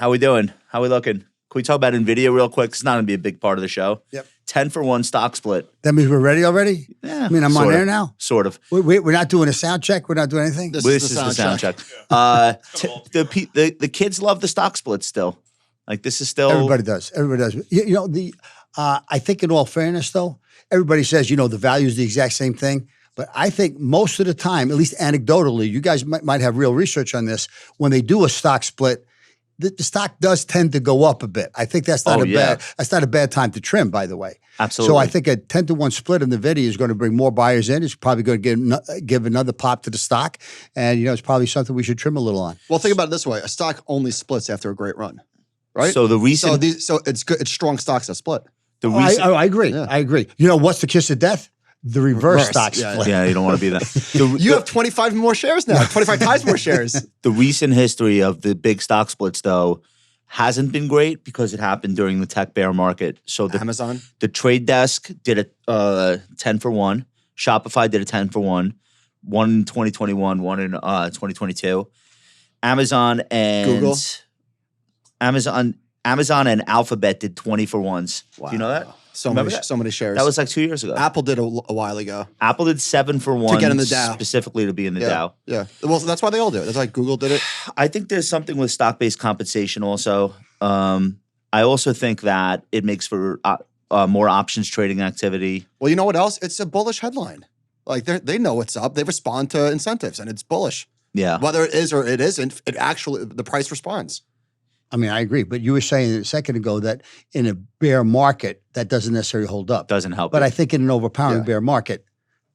How we doing? How we looking? Can we talk about Nvidia real quick? It's not going to be a big part of the show. Yep. 10-for-1 stock split. That means we're ready already? Yeah. I mean, I'm on air now? Sort of. We're not doing a sound check? We're not doing anything? This is the sound check. The kids love the stock split still. Like, this is still... Everybody does. Everybody does. You know, I think in all fairness, though, everybody says, you know, the value is the exact same thing. But I think most of the time, at least anecdotally, you guys might have real research on this, when they do a stock split, the stock does tend to go up a bit. I think that's not that's not a bad time to trim, by the way. Absolutely. So I think a 10-to-1 split in Nvidia is going to bring more buyers in. It's probably going to give another pop to the stock. And, you know, it's probably something we should trim a little on. Well, think about it this way. A stock only splits after a great run, right? So the recent... So it's good. It's strong stocks that split. I agree. Yeah. I agree. You know, what's the kiss of death? The reverse stock split. Yeah, you don't want to be that. You have 25 more shares now, 25 times more shares. The recent history of the big stock splits, though, hasn't been great because it happened during the tech bear market. So Amazon? The trade desk did a 10-for-1. Shopify did a 10-for-1. One in 2021, one in 2022. Amazon and Google? Amazon and Alphabet did 20-for-1s. Wow. Do you know that? So many shares. That was like 2 years ago. Apple did a while ago. Apple did 7-for-1 to get in the Dow, specifically to be in the Dow. Yeah. Well, that's why they all do it. That's why Google did it. I think there's something with stock-based compensation also. I also think that it makes for more options trading activity. Well, you know what else? It's a bullish headline. Like they know what's up. They respond to incentives, and it's bullish. Yeah. Whether it is or it isn't, it actually the price responds. I mean, I agree. But you were saying a second ago that in a bear market, that doesn't necessarily hold up. Doesn't help. But I think in an overpowering bear market,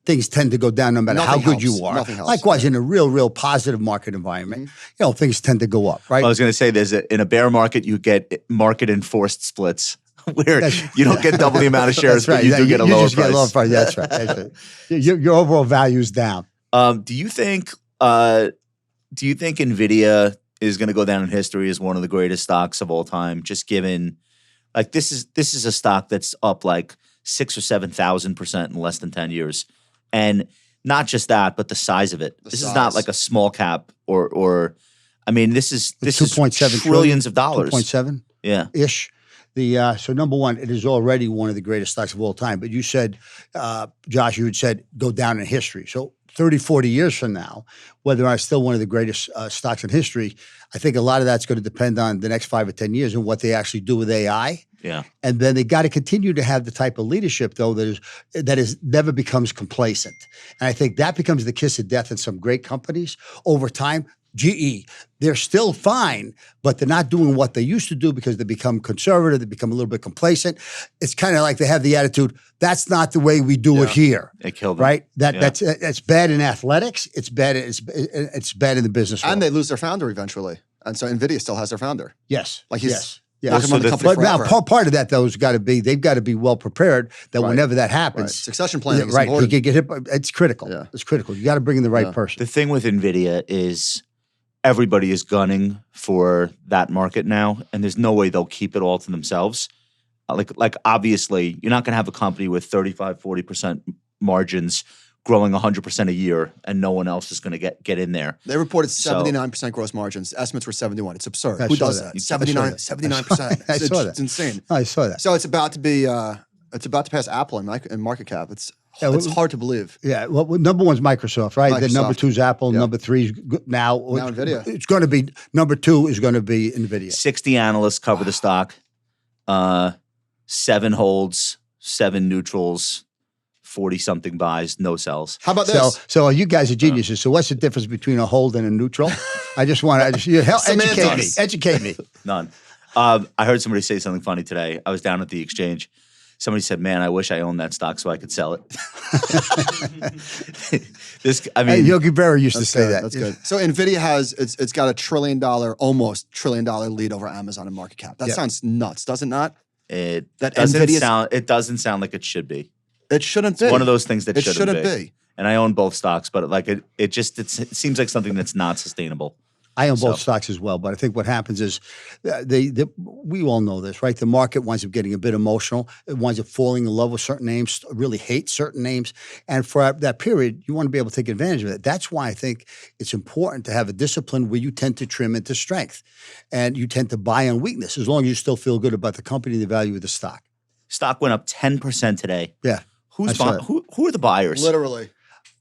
things tend to go down no matter how good you are. Nothing helps. Likewise, in a real positive market environment, you know, things tend to go up, right? I was going to say, in a bear market, you get market enforced splits where you don't get double the amount of shares, but you do get a lower price. Get a lower price. That's right. That's right. Your overall value is down. Do you think Nvidia is going to go down in history as one of the greatest stocks of all time? Just given, like, this is a stock that's up like 6,000 or 7,000% in less than 10 years, and not just that, but the size of it. This is not like a small cap or I mean, this is 2.7 trillions of dollars. 2.7, ish. So number one, it is already one of the greatest stocks of all time. But you said, Josh, you had said go down in history. So 30, 40 years from now, whether or not it's still one of the greatest stocks in history, I think a lot of that's going to depend on the next 5 or 10 years and what they actually do with AI. Yeah. And then they got to continue to have the type of leadership, though, that is never becomes complacent. And I think that becomes the kiss of death in some great companies over time. GE, they're still fine, but they're not doing what they used to do because they become conservative, they become a little bit complacent. It's kind of like they have the attitude, that's not the way we do it here. It killed them. Right? That's bad in athletics, it's bad in the business world. And they lose their founder eventually. And so Nvidia still has their founder. Yes. Like he's Yeah. But now part of that though has got to be they've got to be well prepared that whenever that happens, succession planning is You important. can get hit. It's critical. Yeah. It's critical. You got to bring in the right person. The thing with Nvidia is everybody is gunning for that market now, and there's no way they'll keep it all to themselves. Like obviously, you're not going to have a company with 35, 40% margins growing 100% a year, and no one else is going to get in there. They reported 79% gross margins. Estimates were 71. It's absurd. Who does that? 79%. I saw that. It's insane. I saw that. So it's about to be. It's about to pass Apple in market cap. It's hard to believe. Yeah. Well, number one's Microsoft, right? Then number two's Apple. Yeah. Number three is now Nvidia. It's going to be number two is going to be Nvidia. 60 analysts cover the stock. 7 holds, 7 neutrals, 40-something buys, no sells. How about this? So you guys are geniuses. So what's the difference between a hold and a neutral? I just want to educate me. None. I heard somebody say something funny today. I was down at the exchange. Somebody said, "Man, I wish I owned that stock so I could sell it." Yogi Berra used to say that. That's good. So Nvidia has it's got a almost $1 trillion lead over Amazon in market cap. That sounds nuts, does it not? It doesn't sound like it should be. It shouldn't be. It's one of those things that shouldn't be. And I own both stocks, but it seems like something that's not sustainable. I own both So- stocks as well, but I think what happens is we all know this, right? The market winds up getting a bit emotional. It winds up falling in love with certain names, really hate certain names. And for that period, you want to be able to take advantage of it. That's why I think it's important to have a discipline where you tend to trim into strength and you tend to buy on weakness as long as you still feel good about the company, the value of the stock. Stock went up 10% today. Yeah. Who's I saw buying? it. Who are the buyers? Literally.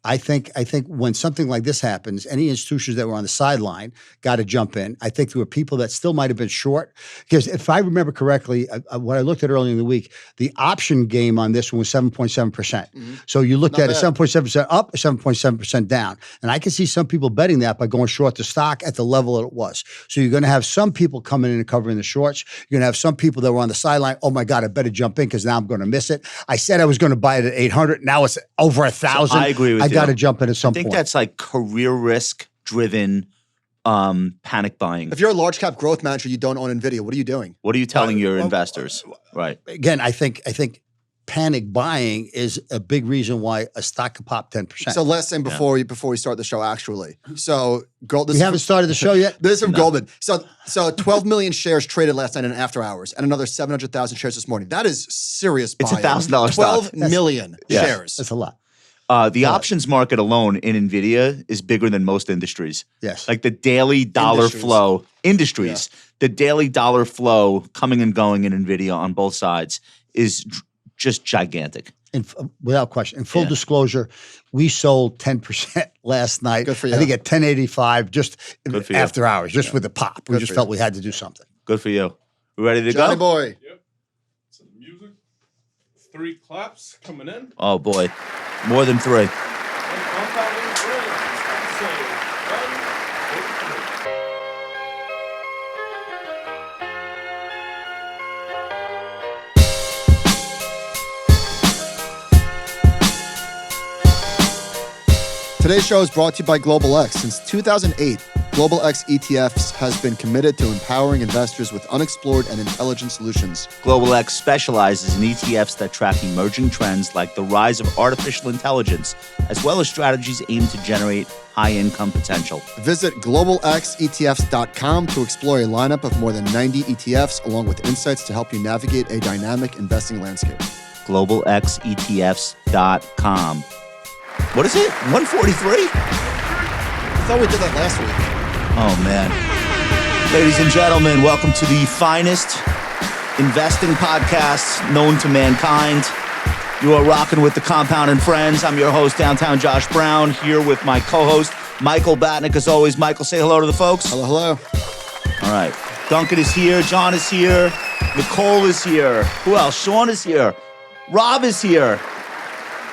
I think when something like this happens, any institutions that were on the sideline got to jump in. I think there were people that still might have been short. Because if I remember correctly, what I looked at earlier in the week, the option game on this one was 7.7%. So you looked Not at it, bad. 7.7% up, 7.7% down. And I can see some people betting that by going short the stock at the level that it was. So you're going to have some people coming in and covering the shorts. You're going to have some people that were on the sideline. Oh my God, I better jump in because now I'm going to miss it. I said I was going to buy it at 800. Now it's over 1,000. I agree with I you. got to jump in at some I think point. that's like career risk driven panic buying. If you're a large cap growth manager, you don't own Nvidia. What are you doing? What are you telling your investors? Right. Again, I think panic buying is a big reason why a stock could pop 10%. So last thing before we start the show, actually. So we haven't started the show yet? This is from Goldman. So 12 million shares traded last night in after hours, and another 700,000 shares this morning. That is serious It's buying. $1,000 stock. 12 million Yeah. shares. That's a lot. The options market alone in Nvidia is bigger than most industries. Yes. Like the daily dollar Industries. flow, the daily dollar flow coming and going in Nvidia on both sides is just gigantic. Without question. In full Yeah. disclosure, we sold 10% last night. Good for you. I think at 10.85, just Good for you. after hours, just with the pop. We Good just for felt you. we had to do something. Good for you. We ready to Johnny go? boy. Yep. So the music. 3 claps coming in. Oh boy, more than 3. And compounding brilliant. Episode 143. Today's show is brought to you by Global X. Since 2008, Global X ETFs has been committed to empowering investors with unexplored and intelligent solutions. Global X specializes in ETFs that track emerging trends like the rise of artificial intelligence, as well as strategies aimed to generate high-income potential. Visit globalxetfs.com to explore a lineup of more than 90 ETFs, along with insights to help you navigate a dynamic investing landscape. globalxetfs.com. What is it? 143? I thought we did that last week. Oh, man. Ladies and gentlemen, welcome to the finest investing podcast known to mankind. You are rocking with the Compound and Friends. I'm your host, Downtown Josh Brown, here with my co-host, Michael Batnick. As always, Michael, say hello to the folks. Hello, hello. All right. Duncan is here. John is here. Nicole is here. Who else? Sean is here. Rob is here.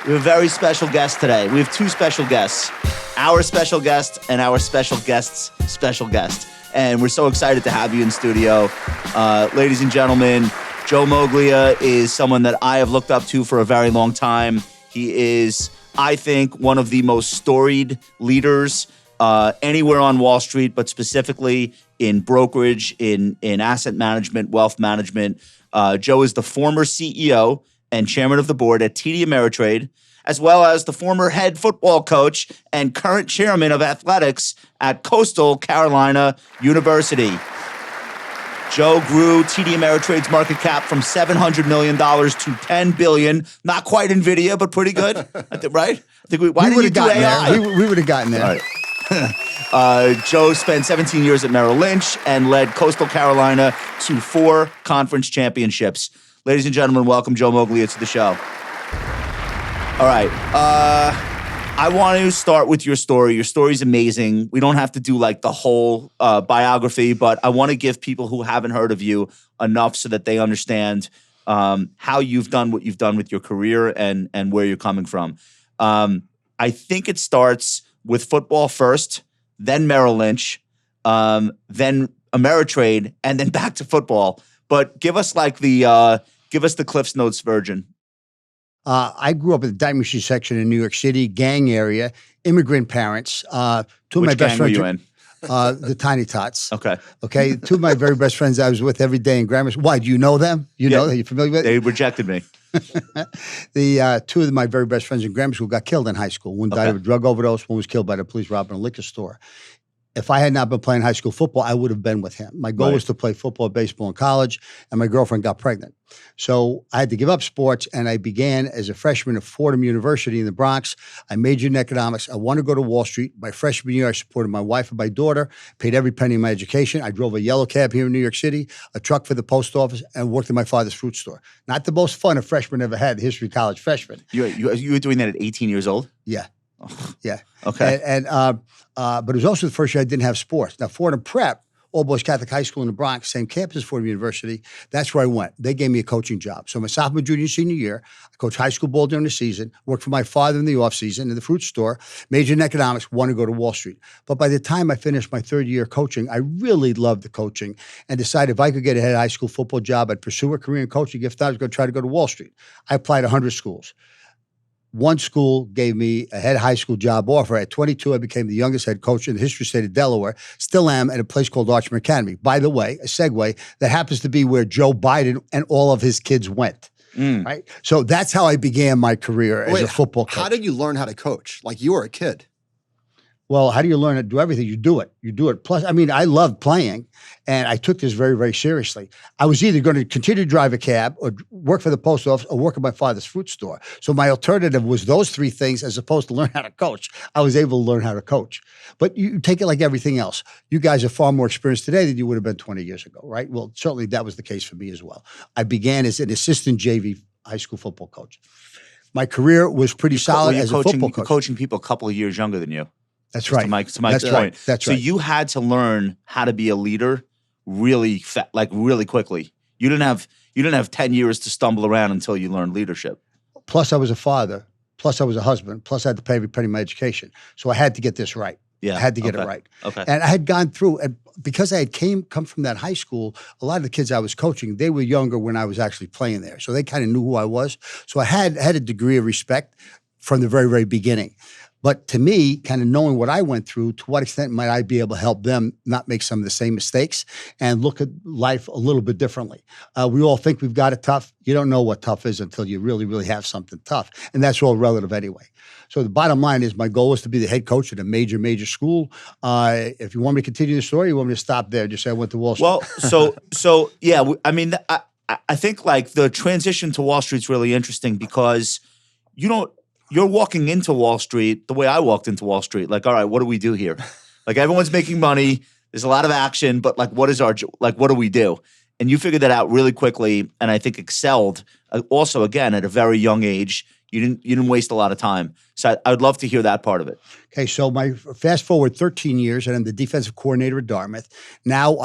We have a very special guest today. We have 2 special guests. Our special guest and our special guest's special guest. And we're so excited to have you in studio. Ladies and gentlemen, Joe Moglia is someone that I have looked up to for a very long time. He is, I think, one of the most storied leaders anywhere on Wall Street, but specifically in brokerage, in asset management, wealth management. Joe is the former CEO and chairman of the board at TD Ameritrade, as well as the former head football coach and current chairman of athletics at Coastal Carolina University. Joe grew TD Ameritrade's market cap from $700 million to $10 billion. Not quite Nvidia, but pretty good, right? I think why didn't you do AI? We would have gotten there. All right. Joe spent 17 years at Merrill Lynch and led Coastal Carolina to 4 conference championships. Ladies and gentlemen, welcome Joe Moglia to the show. All right. I want to start with your story. Your story's amazing. We don't have to do like the whole biography, but I want to give people who haven't heard of you enough so that they understand how you've done what you've done with your career and where you're coming from. I think it starts with football first, then Merrill Lynch, then Ameritrade, and then back to football. But give us like the Cliff's Notes version. I grew up in the diamond machine section in New York City, gang area, immigrant parents. 2 of my Which best gang were friends you in? The Tiny Tots. Okay. Okay, 2 of my very best friends I was with every day in grammar school. Why, do you know them? You know, are you familiar with? They rejected me. The 2 of my very best friends in grammar school got killed in high school. One died of a drug overdose. One was killed by the police robbing a liquor store. if I had not been playing high school football, I would have been with him. My goal Right. was to play football, baseball in college, and my girlfriend got pregnant. So I had to give up sports, and I began as a freshman at Fordham University in the Bronx. I majored in economics. I wanted to go to Wall Street. My freshman year, I supported my wife and my daughter, paid every penny of my education. I drove a yellow cab here in New York City, a truck for the post office, and worked in my father's fruit store. Not the most fun a freshman ever had, history of college freshman. You were doing that at 18 years old? Yeah. Yeah. Okay. But it was also the first year I didn't have sports. Now, Fordham Prep, all boys Catholic high school in the Bronx, same campus as Fordham University. That's where I went. They gave me a coaching job. So my sophomore, junior, senior year, I coached high school ball during the season, worked for my father in the off season in the fruit store, majored in economics, wanted to go to Wall Street. But by the time I finished my third year coaching, I really loved the coaching and decided if I could get a head high school football job, I'd pursue a career in coaching. If not, I was going to try to go to Wall Street. I applied 100 schools. One school gave me a head high school job offer. At 22, I became the youngest head coach in the history of the state of Delaware. Still am at a place called Archman Academy. By the way, a segue, that happens to be where Joe Biden and all of his kids went. Right? So that's how I began my career as a football coach. How did you learn how to coach? Like, you were a kid. Well, how do you learn to do everything? You do it. You do it. Plus, I mean, I love playing, and I took this very, very seriously. I was either going to continue to drive a cab or work for the post office or work at my father's fruit store. So my alternative was those three things as opposed to learn how to coach. I was able to learn how to coach. But you take it like everything else. You guys are far more experienced today than you would have been 20 years ago, right? Well, certainly that was the case for me as well. I began as an assistant JV high school football coach. My career was pretty solid as a football coach. You're coaching people a couple of years younger than you. That's right. To my That's point. right. That's so right. you had to learn how to be a leader really really quickly. You didn't have 10 years to stumble around until you learned leadership. Plus, I was a father. Plus, I was a husband. Plus, I had to pay every penny of my education. So I had to get this right. Yeah. I had to get it right. Okay. And I had gone through, and because I had come from that high school, a lot of the kids I was coaching, they were younger when I was actually playing there. So they kind of knew who I was. So I had a degree of respect from the very, very beginning. But to me, kind of knowing what I went through, to what extent might I be able to help them not make some of the same mistakes and look at life a little bit differently? We all think we've got it tough. You don't know what tough is until you really, really have something tough. And that's all relative anyway. So the bottom line is my goal was to be the head coach at a major, major school. If you want me to continue the story, you want me to stop there? Just say I went to Wall Street. Well, so yeah, I mean, I think like the transition to Wall Street's really interesting because you're walking into Wall Street the way I walked into Wall Street. Like, all right, what do we do here? Like, everyone's making money. There's a lot of action, but like, what do we do? And you figured that out really quickly, and I think excelled. Also, again, at a very young age, you didn't waste a lot of time. So I would love to hear that part of it. Okay, so my fast forward 13 years, and I'm the defensive coordinator at Dartmouth. Now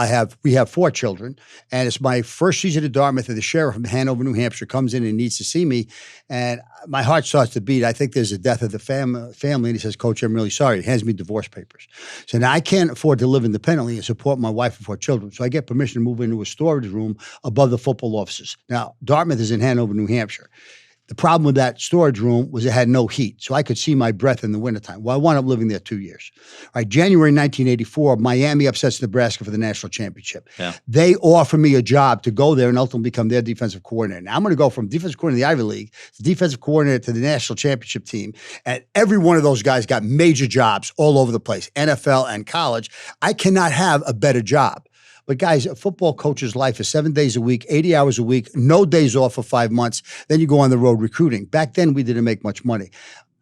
we have 4 children, and it's my first season at Dartmouth, and the sheriff from Hanover, New Hampshire, comes in and needs to see me, and my heart starts to beat. I think there's a death of the family, and he says, "Coach, I'm really sorry." He hands me divorce papers. So now I can't afford to live independently and support my wife and 4 children, so I get permission to move into a storage room above the football offices. Now, Dartmouth is in Hanover, New Hampshire. The problem with that storage room was it had no heat, so I could see my breath in the wintertime. Well, I wound up living there 2 years. All right, January 1984, Miami upsets Nebraska for the national championship. Yeah. They offer me a job to go there and ultimately become their defensive coordinator. Now, I'm going to go from defensive coordinator in the Ivy League to defensive coordinator to the national championship team, and every one of those guys got major jobs all over the place, NFL and college. I cannot have a better job. But guys, a football coach's life is 7 days a week, 80 hours a week, no days off for 5 months. Then you go on the road recruiting. Back then, we didn't make much money.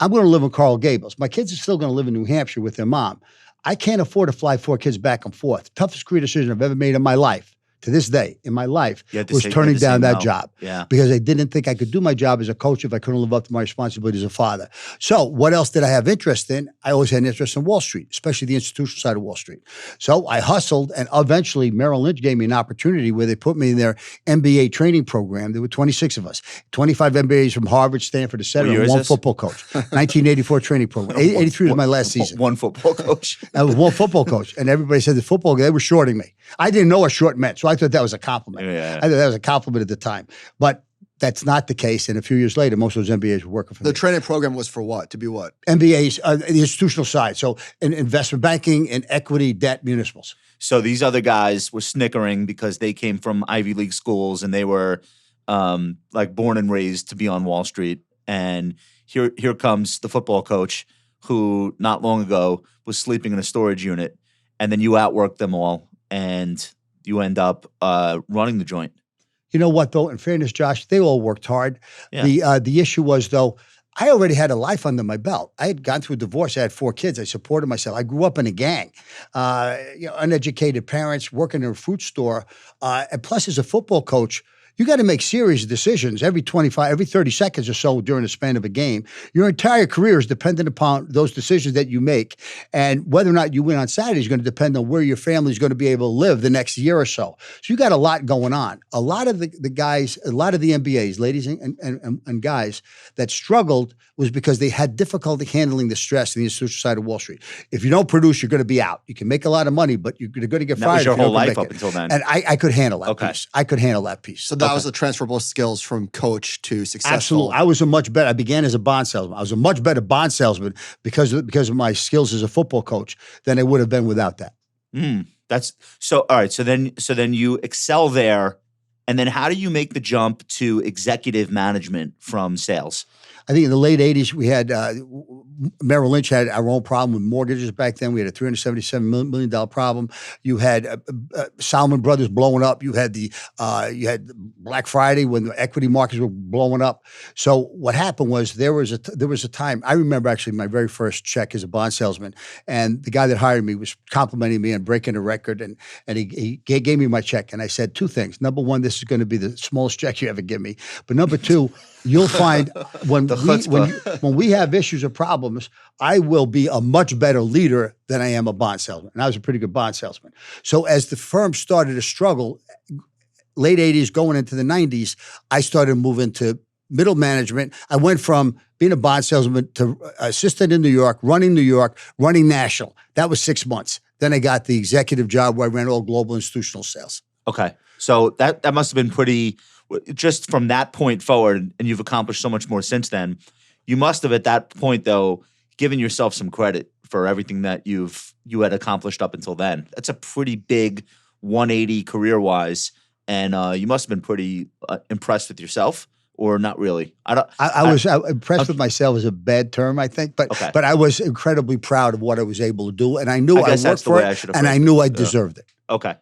I'm going to live in Coral Gables. My kids are still going to live in New Hampshire with their mom. I can't afford to fly 4 kids back and forth. Toughest career decision I've ever made in my life, to this day, in my life, was turning down that job. Yeah. Because I didn't think I could do my job as a coach if I couldn't live up to my responsibility as a father. So what else did I have interest in? I always had an interest in Wall Street, especially the institutional side of Wall Street. So I hustled, and eventually Merrill Lynch gave me an opportunity where they put me in their MBA training program. There were 26 of us, 25 MBAs from Harvard, Stanford, et cetera, and 1 football coach. 1984 training program. 83 was my last season. 1 football coach. I was 1 football coach, and everybody said they were shorting me. I didn't know what short meant, so I thought that was a compliment. Yeah. I thought that was a compliment at the time. But that's not the case, and a few years later, most of those MBAs were working for me. The training program was for what? To be what? MBAs, the institutional side, so in investment banking and equity, debt, municipals. So these other guys were snickering because they came from Ivy League schools and they were like born and raised to be on Wall Street. And here comes the football coach who not long ago was sleeping in a storage unit. and then you outwork them all, and you end up running the joint. You know what, though? In fairness, Josh, they all worked hard. Yeah. The issue was, though, I already had a life under my belt. I had gone through a divorce. I had 4 kids. I supported myself. I grew up in a gang. Uneducated parents, working in a fruit store. And plus, as a football coach, you got to make serious decisions every 30 seconds or so during the span of a game. Your entire career is dependent upon those decisions that you make. And whether or not you win on Saturday is going to depend on where your family is going to be able to live the next year or so. So you got a lot going on. A lot of the guys, a lot of the MBAs, ladies and guys that struggled was because they had difficulty handling the stress in the institutional side of Wall Street. If you don't produce, you're going to be out. You can make a lot of money, but you're going to get fired. That was your if you whole don't life make up it. until then. And I could handle that Okay. piece. I could handle that piece. So that was the transferable skills from coach to successful. Absolutely. I was a much better. I began as a bond salesman. I was a much better bond salesman because of my skills as a football coach than I would have been without that. That's so. All right. So then you excel there, and then how do you make the jump to executive management from sales? I think in the late 80s, we had Merrill Lynch had our own problem with mortgages back then. We had a $377 million problem. You had Salomon Brothers blowing up. You had you had Black Friday when the equity markets were blowing up. So what happened was there was a time. I remember actually my very first check as a bond salesman, and the guy that hired me was complimenting me on breaking a record, and he gave me my check, and I said 2 things. Number one, this is going to be the smallest check you ever give me. But number 2, you'll find when we have issues or problems, I will be a much better leader than I am a bond salesman. And I was a pretty good bond salesman. So as the firm started to struggle, late 80s going into the 90s, I started moving to middle management. I went from being a bond salesman to assistant in New York, running national. That was 6 months. Then I got the executive job where I ran all global institutional sales. Okay. So that must have been pretty, just from that point forward, and you've accomplished so much more since then. You must have at that point, though, given yourself some credit for everything that you had accomplished up until then. That's a pretty big 180 career-wise, and you must have been pretty impressed with yourself, or not really. I was impressed with myself is a bad term, I think, but I was incredibly proud of what I was able to do, and I knew I worked for it, and I knew I deserved it. Okay.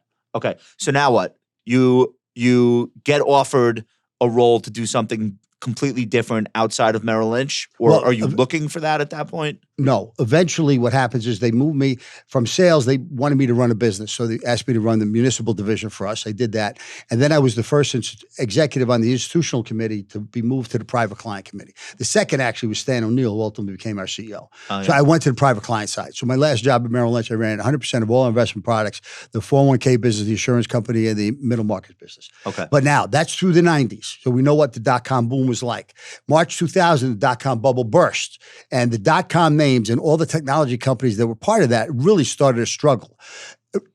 So now what? You get offered a role to do something completely different outside of Merrill Lynch, or are you looking for that at that point? No. Eventually what happens is they moved me from sales. They wanted me to run a business. So they asked me to run the municipal division for us. I did that. And then I was the first executive on the institutional committee to be moved to the private client committee. The second actually was Stan O'Neill, who ultimately became our CEO. So I went to the private client side. So my last job at Merrill Lynch, I ran 100% of all investment products, the 401k business, the insurance company, and the middle market business. Okay. But now that's through the 90s. So we know what the dot-com boom was like. March 2000, the dot-com bubble burst. And the dot-com names and all the technology companies that were part of that really started to struggle.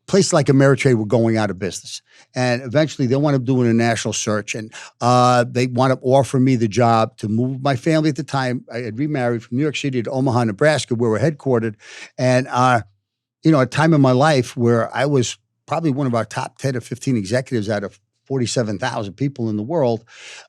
Places like Ameritrade were going out of business. And eventually they wound up doing a national search, and they wound up offering me the job to move my family at the time. I had remarried from New York City to Omaha, Nebraska, where we're headquartered. And, a time in my life where I was probably one of our top 10 or 15 executives out of 47,000 people in the world,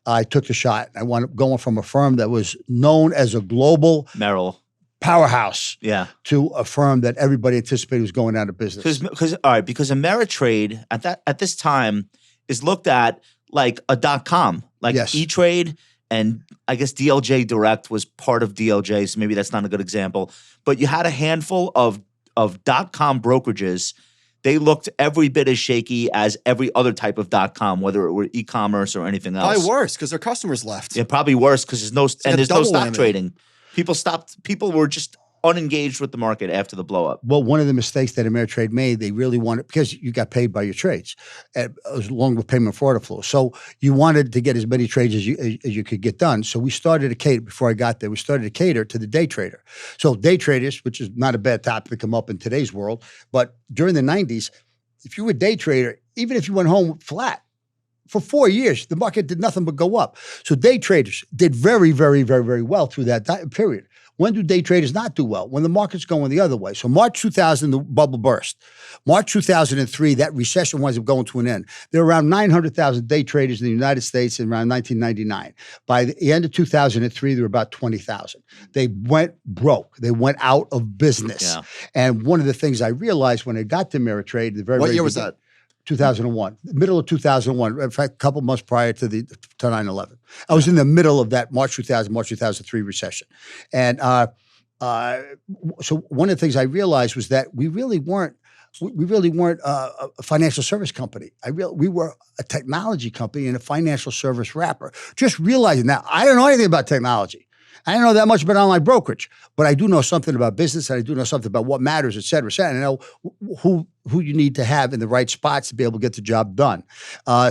I took the shot. I wound up going from a firm that was known as a global Merrill powerhouse to a firm that everybody anticipated was going out of business. Because Ameritrade at this time is looked at like a .com, like E-Trade, and I guess DLJ Direct was part of DLJ, so maybe that's not a good example. But you had a handful of .com brokerages. They looked every bit as shaky as every other type of .com, whether it were e-commerce or anything else. Probably worse because their customers left. Yeah, probably worse because there's no stock whammy. trading. People were just unengaged with the market after the blow up. Well, one of the mistakes that Ameritrade made, they really wanted, because you got paid by your trades, along with payment for order flow. So you wanted to get as many trades as you could get done. So we started to cater, before I got there, we started to cater to the day trader. So day traders, which is not a bad topic to come up in today's world, but during the 90s, if you were a day trader, even if you went home flat, for 4 years, the market did nothing but go up. So day traders did very, very, very, very well through that period. When do day traders not do well? When the market's going the other way. So March 2000, the bubble burst. March 2003, that recession winds up going to an end. There were around 900,000 day traders in the United States in around 1999. By the end of 2003, there were about 20,000. They went broke. They went out of business. Yeah. And one of the things I realized when I got to Ameritrade, the very, What very year was beginning- that? 2001, middle of 2001. In fact, a couple months prior to 9/11. I was in the middle of that March 2000, March 2003 recession. And so one of the things I realized was that we really weren't a financial service company. We were a technology company and a financial service wrapper. Just realizing that. I don't know anything about technology. I don't know that much about online brokerage, but I do know something about business, and I do know something about what matters, et cetera, et cetera. And I know who you need to have in the right spots to be able to get the job done.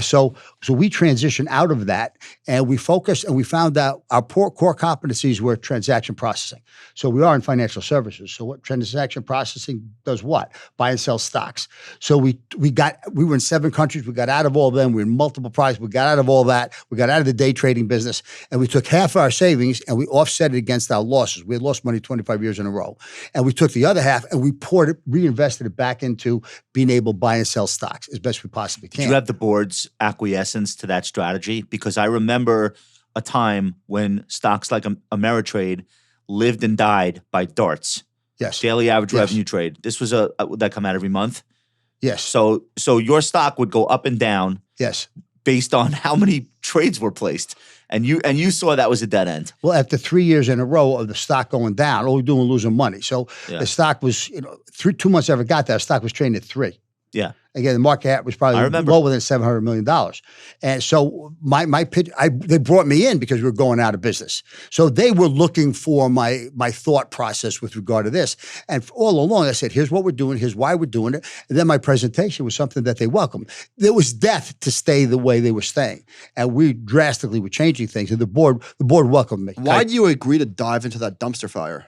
So we transitioned out of that, and we focused, and we found out our core competencies were transaction processing. So we are in financial services. So what transaction processing does what? Buy and sell stocks. So we were in 7 countries. We got out of all of them. We were in multiple products. We got out of all that. We got out of the day trading business, and we took half our savings and we offset it against our losses. We had lost money 25 years in a row. And we took the other half and we reinvested it back into being able to buy and sell stocks as best we possibly can. Did you have the board's acquiescence to that strategy? Because I remember a time when stocks like Ameritrade lived and died by darts. Yes. Daily average Yes. revenue trade. This was would that come out every month? Yes. So your stock would go up and down Yes. based on how many trades were placed. And you saw that was a dead end. Well, after 3 years in a row of the stock going down, all we're doing was losing money. So Yeah. the stock was, 2 months after I got there, stock was trading at 3. Yeah. Again, the market cap was I probably remember. lower than $700 million. And so my pitch, they brought me in because we were going out of business. So they were looking for my thought process with regard to this. And all along, I said, here's what we're doing, here's why we're doing it. And then my presentation was something that they welcomed. There was death to stay the way they were staying. And we drastically were changing things. And the board welcomed me. Why did you agree to dive into that dumpster fire?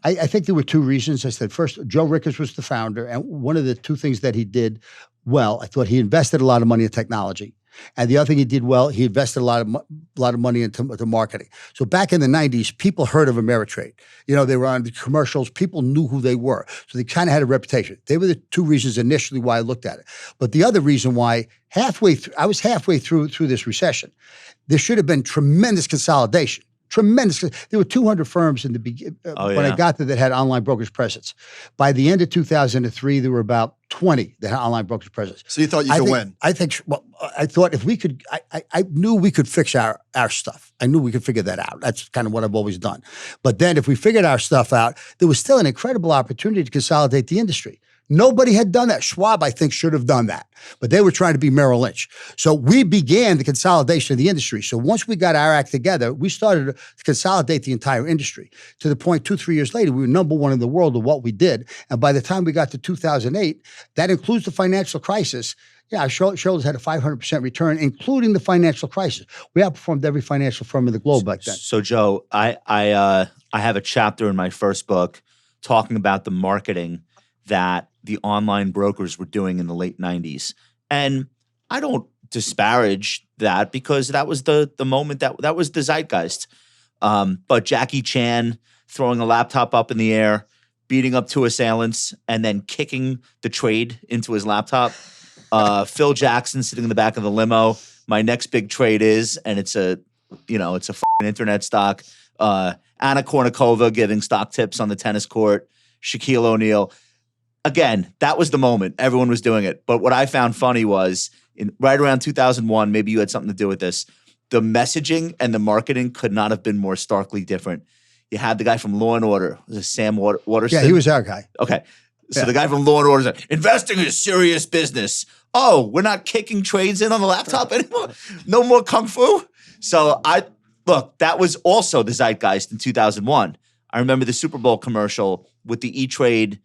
I think there were 2 reasons. I said, first, Joe Ricketts was the founder, and one of the 2 things that he did well, I thought he invested a lot of money in technology. And the other thing he did well, he invested a lot of money into marketing. So back in the 90s, people heard of Ameritrade. They were on the commercials. People knew who they were. So they kind of had a reputation. They were the 2 reasons initially why I looked at it. But the other reason why, I was halfway through this recession. There should have been tremendous consolidation. Tremendous. There were 200 firms in the beginning when I got there that had online brokerage presence. By the end of 2003, there were about 20 that had online brokerage presence. So you thought you could win? I thought if we could, I knew we could fix our stuff. I knew we could figure that out. That's kind of what I've always done. But then if we figured our stuff out, there was still an incredible opportunity to consolidate the industry. Nobody had done that. Schwab, I think, should have done that. But they were trying to be Merrill Lynch. So we began the consolidation of the industry. So once we got our act together, we started to consolidate the entire industry to the point 2-3 years later, we were number 1 in the world of what we did. And by the time we got to 2008, that includes the financial crisis. Yeah, our shareholders had a 500% return, including the financial crisis. We outperformed every financial firm in the globe back then. So Joe, I have a chapter in my first book talking about the marketing that the online brokers were doing in the late 90s. And I don't disparage that because that was the moment that was the zeitgeist. But Jackie Chan throwing a laptop up in the air, beating up 2 assailants, and then kicking the trade into his laptop. Phil Jackson sitting in the back of the limo. My next big trade is, and it's a f***ing internet stock. Anna Kournikova giving stock tips on the tennis court. Shaquille O'Neal. Again, that was the moment. Everyone was doing it. But what I found funny was right around 2001, maybe you had something to do with this, the messaging and the marketing could not have been more starkly different. You had the guy from Law & Order. Was it Sam Waterston? Yeah, he was our guy. Okay. So Yeah. the guy from Law & Order said, investing is serious business. Oh, we're not kicking trades in on the laptop anymore? No more kung fu? So look, that was also the zeitgeist in 2001. I remember the Super Bowl commercial with the E-Trade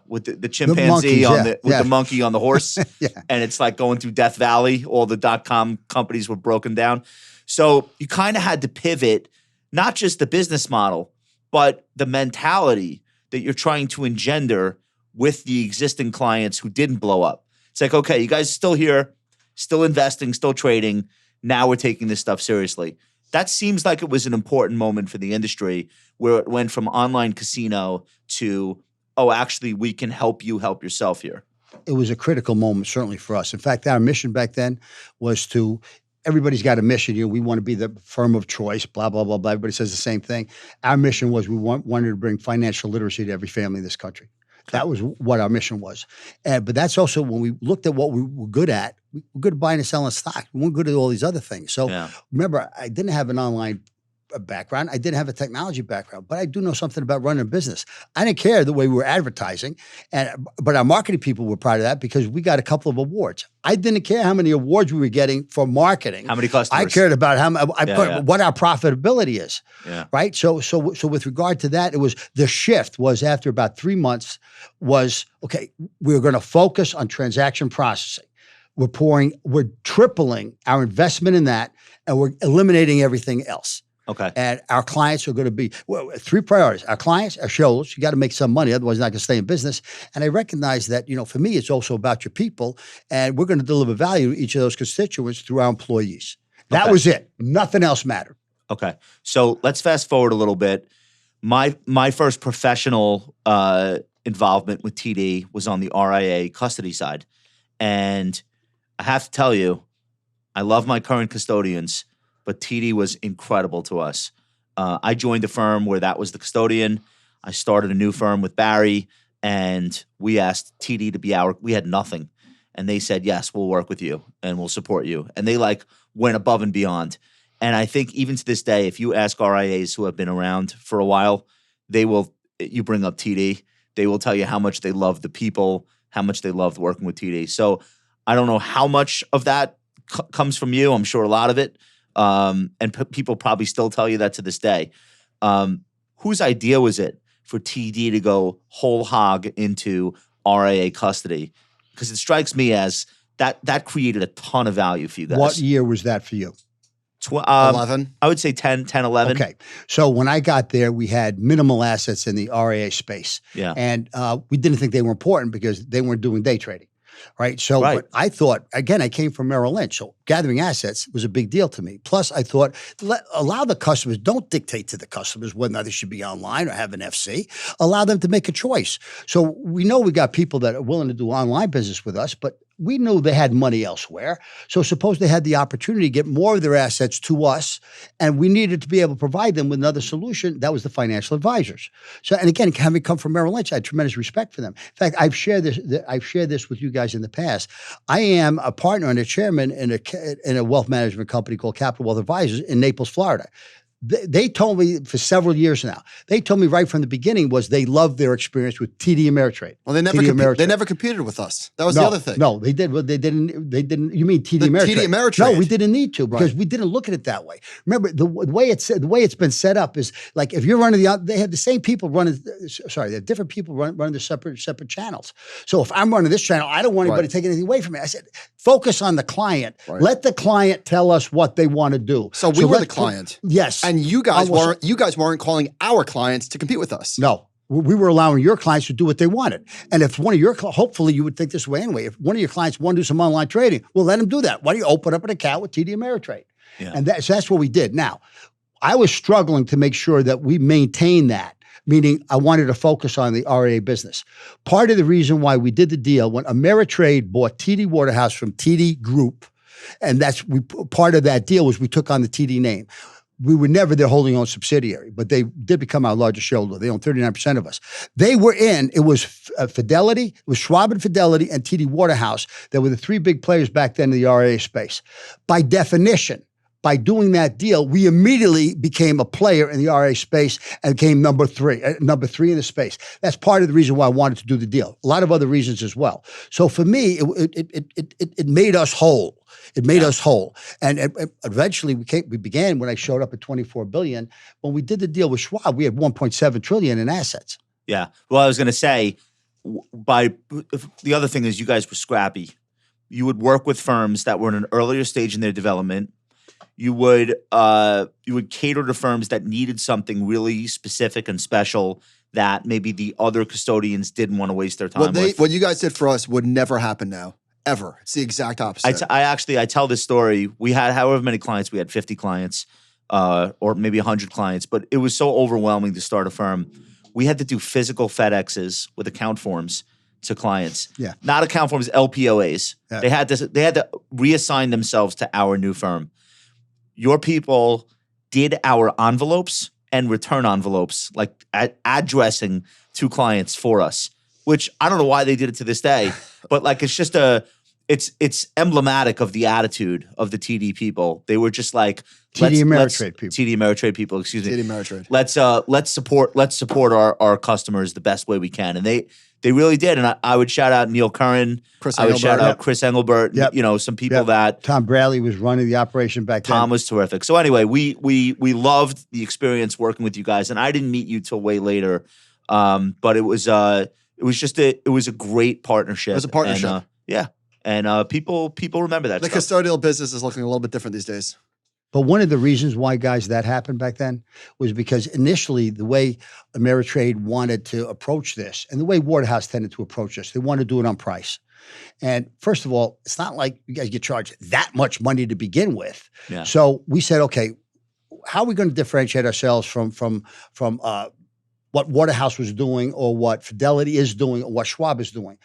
with the chimpanzee monkeys, the monkey on the horse. Yeah. And it's like going through Death Valley. All the .com companies were broken down. So you kind of had to pivot, not just the business model, but the mentality that you're trying to engender with the existing clients who didn't blow up. It's like, okay, you guys are still here, still investing, still trading. Now we're taking this stuff seriously. That seems like it was an important moment for the industry where it went from online casino to, oh, actually, we can help you help yourself here. It was a critical moment, certainly for us. In fact, our mission back then was to, everybody's got a mission. We want to be the firm of choice, blah, blah, blah, blah. Everybody says the same thing. Our mission was wanted to bring financial literacy to every family in this country. That was what our mission was. But that's also when we looked at what we were good at. We were good at buying and selling stock. We weren't good at all these other things. So remember, I didn't have an online background. I didn't have a technology background, but I do know something about running a business. I didn't care the way we were advertising, but our marketing people were proud of that because we got a couple of awards. I didn't care how many awards we were getting for marketing. How many customers? I cared about what our profitability is, right? So with regard to that, it was the shift was after about 3 months was, okay, we're going to focus on transaction processing. We're tripling our investment in that, and we're eliminating everything else. Okay. And our clients are going to be, 3 priorities. Our clients, our shareholders, you got to make some money, otherwise you're not going to stay in business. And I recognize that, for me, it's also about your people, and we're going to deliver value to each of those constituents through our employees. That was it. Nothing else mattered. Okay. So let's fast forward a little bit. My first professional involvement with TD was on the RIA custody side. And I have to tell you, I love my current custodians, but TD was incredible to us. I joined a firm where that was the custodian. I started a new firm with Barry, and we asked TD to be we had nothing. And they said, yes, we'll work with you and we'll support you. And they went above and beyond. And I think even to this day, if you ask RIAs who have been around for a while, you bring up TD, they will tell you how much they love the people, how much they loved working with TD. So I don't know how much of that comes from you. I'm sure a lot of it. And people probably still tell you that to this day. Whose idea was it for TD to go whole hog into RIA custody? Because it strikes me as that created a ton of value for you guys. What year was that for you? 11? I would say 10, 11. Okay. So when I got there, we had minimal assets in the RIA space. Yeah. And we didn't think they were important because they weren't doing day trading. Right. So but I thought, again, I came from Merrill Lynch. So gathering assets was a big deal to me. Plus, I thought, allow the customers, don't dictate to the customers whether they should be online or have an FC. Allow them to make a choice. So we know we got people that are willing to do online business with us, but we knew they had money elsewhere. So suppose they had the opportunity to get more of their assets to us, and we needed to be able to provide them with another solution. That was the financial advisors. So, and again, having come from Merrill Lynch, I had tremendous respect for them. In fact, I've shared this with you guys in the past. I am a partner and a chairman in a wealth management company called Capital Wealth Advisors in Naples, Florida. They told me for several years now. They told me right from the beginning was they loved their experience with TD Ameritrade. Well, they never competed with us. That was the other thing. No, they did. Well, they didn't. You mean TD Ameritrade? TD Ameritrade. No, we didn't need to because we didn't look at it that way. Remember the way it's been set up is like if you're running they have the same people running. Sorry, they have different people running the separate channels. So if I'm running this channel, I don't want anybody taking anything away from me. I said focus on the client. Right. Let the client tell us what they want to do. So we were the client. Yes. And you guys weren't calling our clients to compete with us. No. We were allowing your clients to do what they wanted. And if one of your, hopefully you would think this way anyway, if one of your clients want to do some online trading, well, let them do that. Why don't you open up an account with TD Ameritrade? Yeah. And so that's what we did. Now, I was struggling to make sure that we maintain that, meaning I wanted to focus on the RIA business. Part of the reason why we did the deal, when Ameritrade bought TD Waterhouse from TD Group, and part of that deal was we took on the TD name. We were never their wholly owned subsidiary, but they did become our largest shareholder. They owned 39% of us. They were it was Fidelity, it was Schwab and Fidelity and TD Waterhouse that were the 3 big players back then in the RIA space. By definition, by doing that deal, we immediately became a player in the RIA space and became number three in the space. That's part of the reason why I wanted to do the deal. A lot of other reasons as well. So for me, it made us whole. It made us whole. And eventually we began when I showed up at $24 billion. When we did the deal with Schwab, we had $1.7 trillion in assets. Yeah. Well, I was going to say, the other thing is you guys were scrappy. You would work with firms that were in an earlier stage in their development. You would cater to firms that needed something really specific and special that maybe the other custodians didn't want to waste their time with. What you guys did for us would never happen now. Ever. It's the exact opposite. I tell this story. We had however many clients. We had 50 clients. or maybe 100 clients, but it was so overwhelming to start a firm. We had to do physical FedExes with account forms to clients. Yeah. Not account forms, LPOAs. Yeah. They had to reassign themselves to our new firm. Your people did our envelopes and return envelopes, like addressing to clients for us, which I don't know why they did it to this day, but like it's just it's emblematic of the attitude of the TD people. They were just like TD Ameritrade people. TD Ameritrade people, excuse me. TD Ameritrade. Let's support our customers the best way we can, and they really did. And I would shout out Neil Curran. Chris I would Engelbert, shout out yep. Chris Engelbert. Yep. You know, some people Yep. that Tom Bradley was running the operation back then. Tom was terrific. So anyway, we loved the experience working with you guys, and I didn't meet you till way later. But it was a great partnership. It was a partnership. And people remember that The stuff. custodial business is looking a little bit different these days. But one of the reasons why, guys, that happened back then was because initially the way Ameritrade wanted to approach this and the way Waterhouse tended to approach this, they wanted to do it on price. And first of all, it's not like you guys get charged that much money to begin with. Yeah. So we said, okay, how are we going to differentiate ourselves from what Waterhouse was doing or what Fidelity is doing or what Schwab is doing?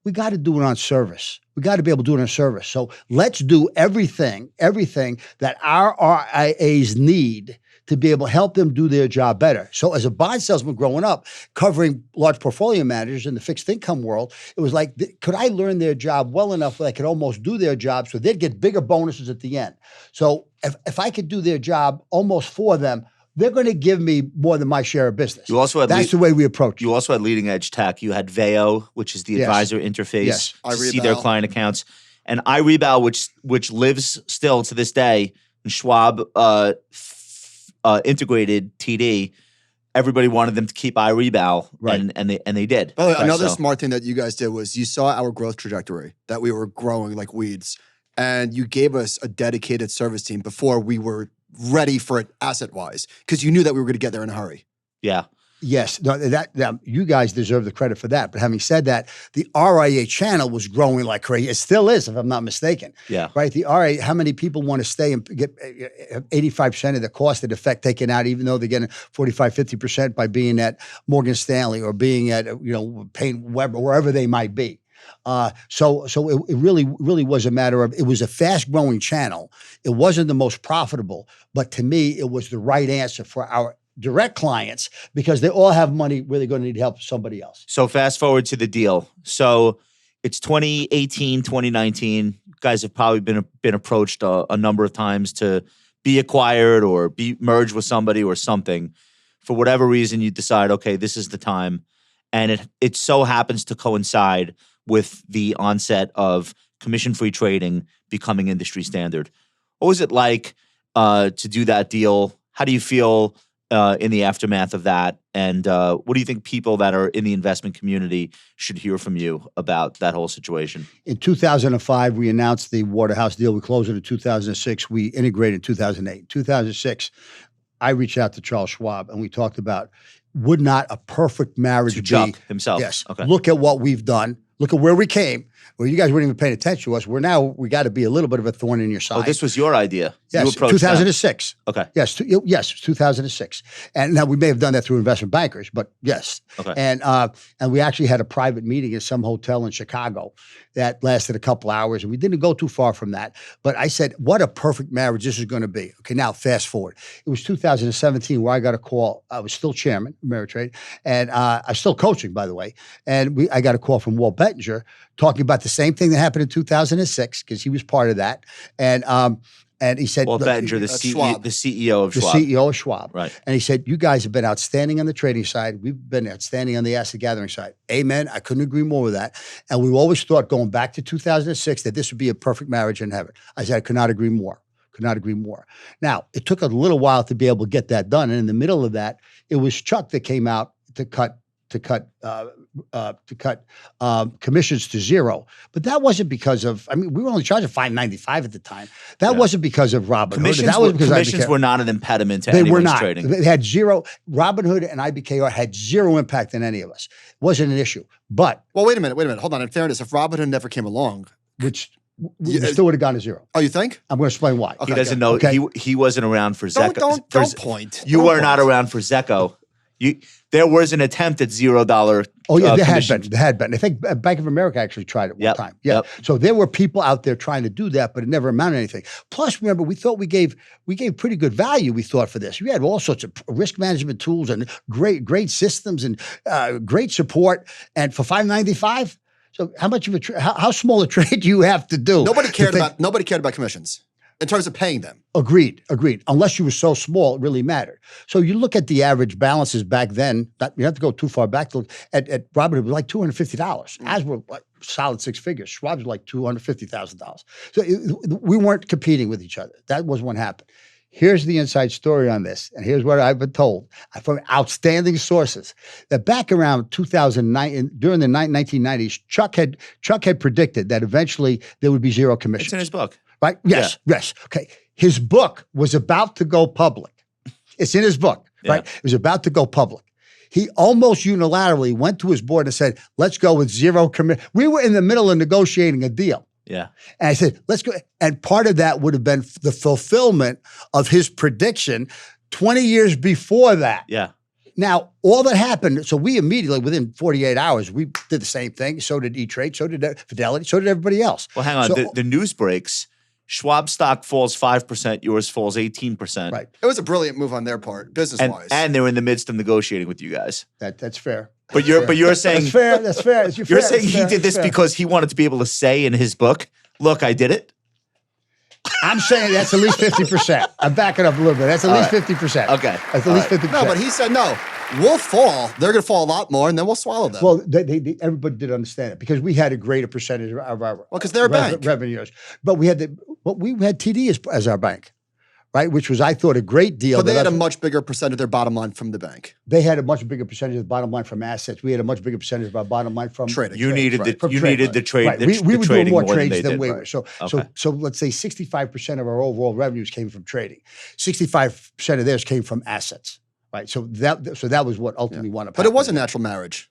We got to do it on service. We got to be able to do it on service. So let's do everything that our RIAs need to be able to help them do their job better. So as a bond salesman growing up, covering large portfolio managers in the fixed income world, it was like, could I learn their job well enough that I could almost do their job so they'd get bigger bonuses at the end? So if I could do their job almost for them, they're going to give me more than my share of business. You also had That's the way we approach it. You also had leading edge tech. You had VEO, which is the Yes. advisor interface Yes. to see their iRebal. client accounts, and iRebal, which lives still to this day. And Schwab integrated TD. Everybody wanted them to keep iRebal, Right. and they did. By the way, Right, another so- smart thing that you guys did was you saw our growth trajectory, that we were growing like weeds, and you gave us a dedicated service team before we were ready for it asset-wise, because you knew that we were going to get there in a hurry. Yeah. Yes, no, that you guys deserve the credit for that. But having said that, the RIA channel was growing like crazy. It still is, if I'm not mistaken. Yeah. Right? The RIA, how many people want to stay and get 85% of the cost of effect taken out, even though they're getting 45, 50% by being at Morgan Stanley or being at, Payne Webber, wherever they might be. So it really was a matter of, it was a fast growing channel. It wasn't the most profitable, but to me, it was the right answer for our direct clients because they all have money where they're going to need help from somebody else. So fast forward to the deal. So it's 2018, 2019. You guys have probably been approached a number of times to be acquired or be merged with somebody or something. For whatever reason, you decide, okay, this is the time. And it so happens to coincide with the onset of commission-free trading becoming industry standard. What was it like to do that deal? How do you feel in the aftermath of that? And what do you think people that are in the investment community should hear from you about that whole situation? In 2005, we announced the Waterhouse deal. We closed it in 2006. We integrated in 2008. 2006, I reached out to Charles Schwab and we talked about, would not a perfect marriage To be? Chuck himself. Yes. Okay. Look at what we've done. Look at where we came. Well, you guys weren't even paying attention to us. We got to be a little bit of a thorn in your side. Oh, this was your idea. You Yes, approached them. 2006. Okay. Yes, 2006. And now we may have done that through investment bankers, but yes. Okay. And we actually had a private meeting at some hotel in Chicago that lasted a couple hours, and we didn't go too far from that. But I said, what a perfect marriage this is going to be. Okay, now fast forward. It was 2017 where I got a call. I was still chairman of Ameritrade, and I was still coaching, by the way. And I got a call from Walt Bettinger talking about the same thing that happened in 2006 because he was part of that. And he said, Well, look, Bettinger, the Schwab. CEO of the Schwab. CEO of Schwab. Right. And he said, you guys have been outstanding on the trading side. We've been outstanding on the asset gathering side. Amen. I couldn't agree more with that. And we always thought going back to 2006 that this would be a perfect marriage in heaven. I said, I could not agree more. Could not agree more. Now, it took a little while to be able to get that done. And in the middle of that, it was Chuck that came out to cut commissions to zero. But that wasn't because of, we were only charging $5.95 at the time. That wasn't because of Robinhood. Commissions, That was because commissions IBKR. were not an impediment to They were anyone's not. trading. They had zero. Robinhood and IBKR had zero impact on any of us. It wasn't an issue. But Well, wait a minute. Hold on. In fairness, if Robinhood never came along, which we still would have gone to zero. Oh, you think? I'm going to explain why. He doesn't know. Okay. He wasn't around for Zecco. Don't point. You Don't were not point. around for Zecco. There was an attempt at $0. Oh yeah, there had commission. been. There had been. I think Bank of America actually tried it one Yep, time. Yeah. yep. So there were people out there trying to do that, but it never amounted to anything. Plus, remember, we thought we gave pretty good value. We thought for this, we had all sorts of risk management tools and great systems and great support. And for $5.95, so how much of how small a trade do you have to do? Nobody cared about commissions in terms of paying them. Agreed. Unless you were so small, it really mattered. So you look at the average balances back then, you have to go too far back to look at Robert, it was like $250. As were like solid six figures. Schwab's like $250,000. So we weren't competing with each other. That was what happened. Here's the inside story on this, and here's what I've been told from outstanding sources, that back around 2009, during the 1990s, Chuck had predicted that eventually there would be zero commissions. It's in his book. Right? Yes. Okay. His book was about to go public. It's in his book, right? It was about to go public. He almost unilaterally went to his board and said, let's go with zero commission. We were in the middle of negotiating a deal. Yeah. And I said, let's go. And part of that would have been the fulfillment of his prediction 20 years before that. Yeah. Now, all that happened, so we immediately, within 48 hours, we did the same thing. So did E-Trade, so did Fidelity, so did everybody else. Well, hang on. So, The news breaks. Schwab stock falls 5%, yours falls 18%. right. It was a brilliant move on their part, business-wise. And they're in the midst of negotiating with you guys. That's fair. But you're saying That's fair. You're saying he did this because he wanted to be able to say in his book, "Look, I did it." I'm saying that's at least 50%. I'm backing up a little bit. That's at least 50%. Okay. That's at least 50%. No, but he said, no, we'll fall. They're going to fall a lot more, and then we'll swallow them. Well, everybody did understand it because we had a greater percentage of our because they're a bank. revenues. But we had TD as our bank, right? Which was, I thought, a great deal. But they had a much bigger percent of their bottom line from the bank. They had a much bigger percentage of the bottom line from assets. We had a much bigger percentage of our bottom line from Trading. You needed the trade. Right. The, We the were doing trading more than trades they than did. we Right. were. Okay. So let's say 65% of our overall revenues came from trading. 65% of theirs came from assets. Right. So that was what ultimately won. But it was a natural marriage.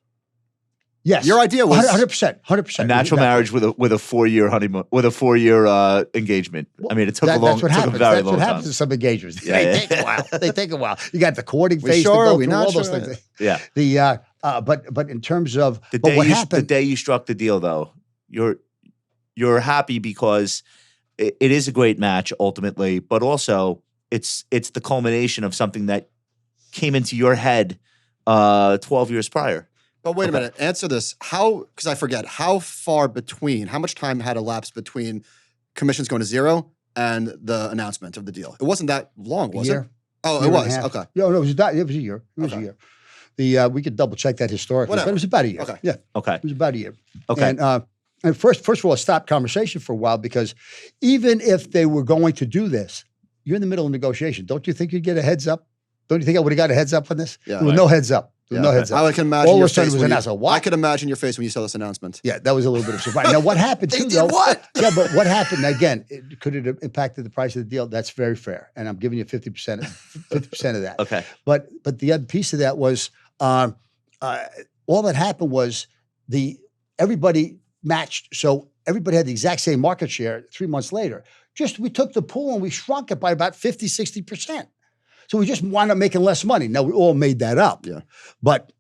Yes. Your idea was 100%. A natural marriage with a 4-year honeymoon, with a 4-year engagement. I mean, it took a That's what happens. very That's long what time. happens to some engagements. Yeah, They yeah. take a while. They take a while. You got the courting We phase sure? to go We through, not all those sure? things. Yeah. But in terms of The but day what the happened, day you struck the deal, though, you're happy because it is a great match ultimately, but also it's the culmination of something that came into your head 12 years prior. But wait a minute. Answer this. Because I forget, how much time had elapsed between commissions going to zero and the announcement of the deal? It wasn't that long, was year. it? Oh, Year it and a was. half. Okay. No, it was a year. It was a Okay. year. We could double check that historically, Whatever. but it was about a year. Okay. Yeah, Okay. it was about a year. Okay. And first of all, it stopped conversation for a while because even if they were going to do this, you're in the middle of negotiation. Don't you think you'd get a heads up? Don't you think I would have got a heads up on this? Yeah. There was no heads up. There was no heads up. I can imagine All of your a sudden face it was when announced. What? I could imagine your face when you saw this announcement. Yeah, that was a little bit of surprise. Now, what happened They too, did though? what? Yeah, but what happened again? Could it have impacted the price of the deal? That's very fair, and I'm giving you 50% of that. Okay. But the other piece of that was all that happened was everybody matched, so everybody had the exact same market share 3 months later. Just we took the pool and we shrunk it by about 50, 60%. So we just wound up making less money. Now we all made that up. Yeah. But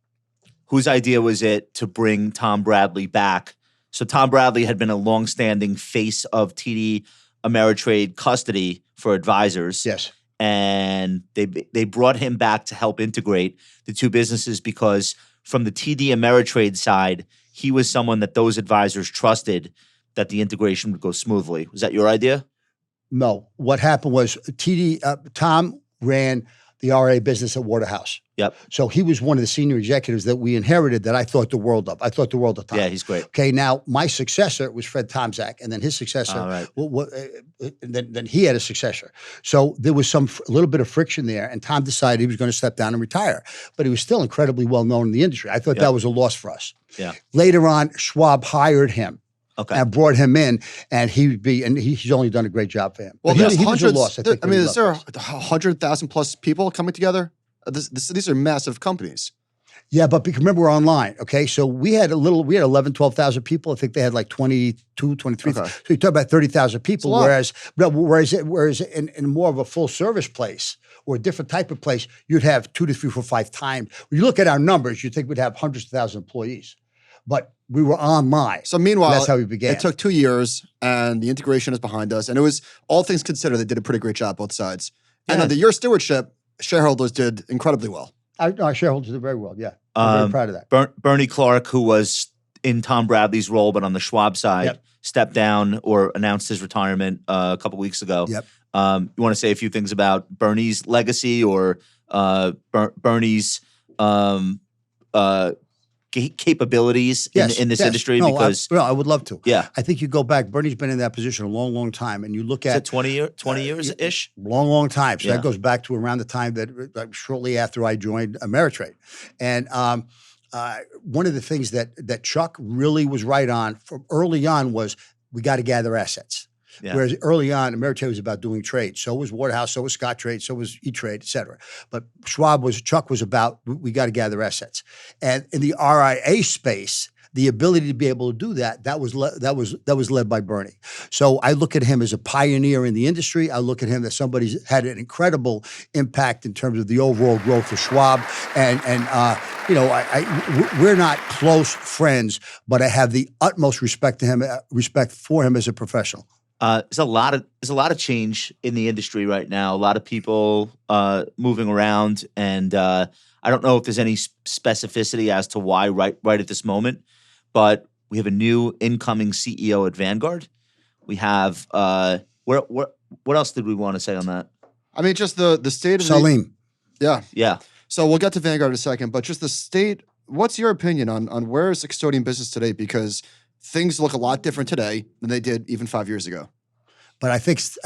Whose idea was it to bring Tom Bradley back? So Tom Bradley had been a longstanding face of TD Ameritrade custody for advisors. yes. And they brought him back to help integrate the two businesses because from the TD Ameritrade side, he was someone that those advisors trusted that the integration would go smoothly. Was that your idea? No. What happened was Tom ran the RA business at Waterhouse. Yep. So he was one of the senior executives that we inherited that I thought the world of. I thought the world of Tom. Yeah, he's great. Okay, now my successor was Fred Tomczak, and then his successor, All right. then he had a successor. So there was a little bit of friction there, and Tom decided he was going to step down and retire. But he was still incredibly well known in the industry. I thought Yep. that was a loss for us. Yeah. Later on, Schwab hired him. Okay. And brought him in, and he's only done a great job for him. Well, But there's he was a hundreds. loss, I think, when he is there left us. 100,000 plus people coming together? These are massive companies. Yeah, but remember, we're online, okay? So we had 11, 12,000 people. I think they had like 22, 23. Okay. So you talk about 30,000 people, a lot. whereas in more of a full service place or a different type of place, you'd have 2 to 3, 4, 5 times. When you look at our numbers, you'd think we'd have hundreds of thousands of employees. But we were online. So meanwhile, that's how we began. It took 2 years, and the integration is behind us. And it was, all things considered, they did a pretty great job, both sides. And under your stewardship, shareholders did incredibly well. Our shareholders did very well, yeah. I'm very proud of that. Bernie Clark, who was in Tom Bradley's role, but on the Schwab side, stepped down or announced his retirement a couple weeks ago. Yep. You want to say a few things about Bernie's legacy or Bernie's capabilities in this industry? No, because I would love to. Yeah. I think you go back, Bernie's been in that position a long, long time, and you look at— is it 20 years-ish? Long, long time. So Yeah. that goes back to around the time that shortly after I joined Ameritrade. And one of the things that Chuck really was right on from early on was we got to gather assets. Yeah. Whereas early on, Ameritrade was about doing trade. So was Waterhouse, so was Scottrade, so was E-Trade, et cetera. But Chuck was about we got to gather assets. And in the RIA space, the ability to be able to do that was led by Bernie. So I look at him as a pioneer in the industry. I look at him as somebody who's had an incredible impact in terms of the overall growth of Schwab. And we're not close friends, but I have the utmost respect for him as a professional. There's a lot of change in the industry right now. A lot of people moving around, and I don't know if there's any specificity as to why right at this moment. But we have a new incoming CEO at Vanguard. We have what else did we want to say on that? I mean, just the state of Salim. Yeah. So we'll get to Vanguard in a second, but just the state. What's your opinion on where is the custodian business today? Because things look a lot different today than they did even 5 years ago. But I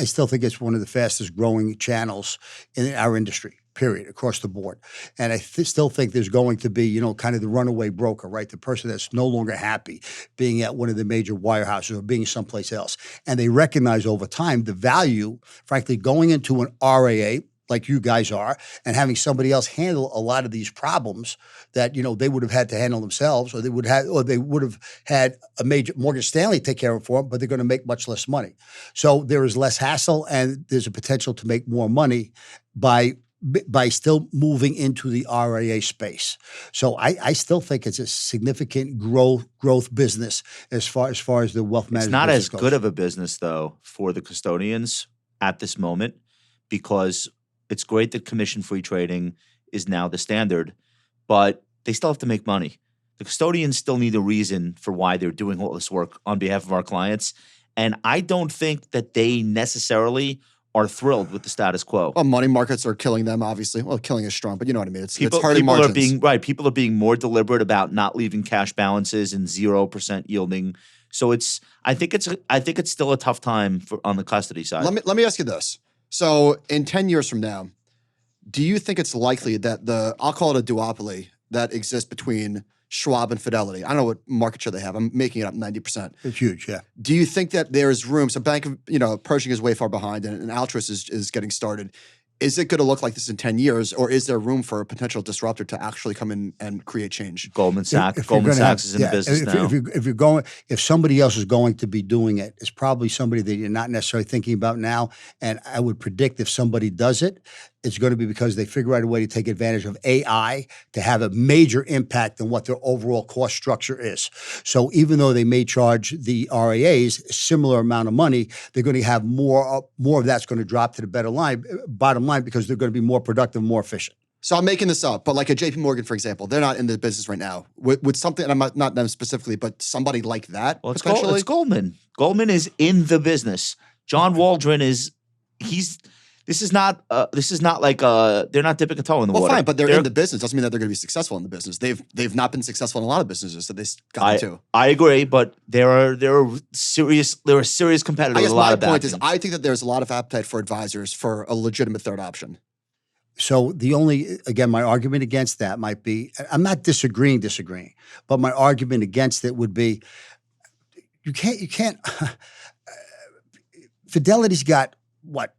still think it's one of the fastest growing channels in our industry, period, across the board. And I still think there's going to be, kind of the runaway broker, right? The person that's no longer happy being at one of the major wirehouses or being someplace else. And they recognize over time the value, frankly, going into an RAA, like you guys are, and having somebody else handle a lot of these problems that they would have had to handle themselves, or they would have had a major Morgan Stanley take care of it for them, but they're going to make much less money. So there is less hassle, and there's a potential to make more money by still moving into the RIA space. So I still think it's a significant growth business as far as the wealth management. It's not as goes. good of a business though for the custodians at this moment, because it's great that commission-free trading is now the standard, but they still have to make money. The custodians still need a reason for why they're doing all this work on behalf of our clients, and I don't think that they necessarily are thrilled with the status quo. Well, money markets are killing them, obviously. Well, killing is strong, but you know what I mean. It's hurting people margins. People are being more deliberate about not leaving cash balances and 0% yielding. So I think it's still a tough time on the custody side. Let me ask you this. So in 10 years from now, do you think it's likely that I'll call it a duopoly that exists between Schwab and Fidelity? I don't know what market share they have. I'm making it up 90%. It's huge, yeah. Do you think that there's room? So Bank of, Pershing is way far behind, and Altruist is getting started. Is it going to look like this in 10 years, or is there room for a potential disruptor to actually come in and create change? Goldman Sachs is in the business now. If somebody else is going to be doing it, it's probably somebody that you're not necessarily thinking about now. And I would predict if somebody does it, it's going to be because they figure out a way to take advantage of AI to have a major impact on what their overall cost structure is. So even though they may charge the RIAs a similar amount of money, they're going to have more of that's going to drop to the bottom line, because they're going to be more productive, more efficient. So I'm making this up, but like a JP Morgan, for example, they're not in the business right now. Would something, and I'm not them specifically, but somebody like that, well, potentially? It's Goldman. Goldman is in the business. John Waldron This is not like they're not dipping a toe in the water. Well, fine, but they're in the business. Doesn't mean that they're going to be successful in the business. They've not been successful in a lot of businesses that they got into. I agree, but there are serious competitors. I guess a lot my of point is, I think that there's a lot of appetite for advisors for a legitimate third option. So my argument against that might be, I'm not disagreeing, but my argument against it would be, you can't. Fidelity's got what?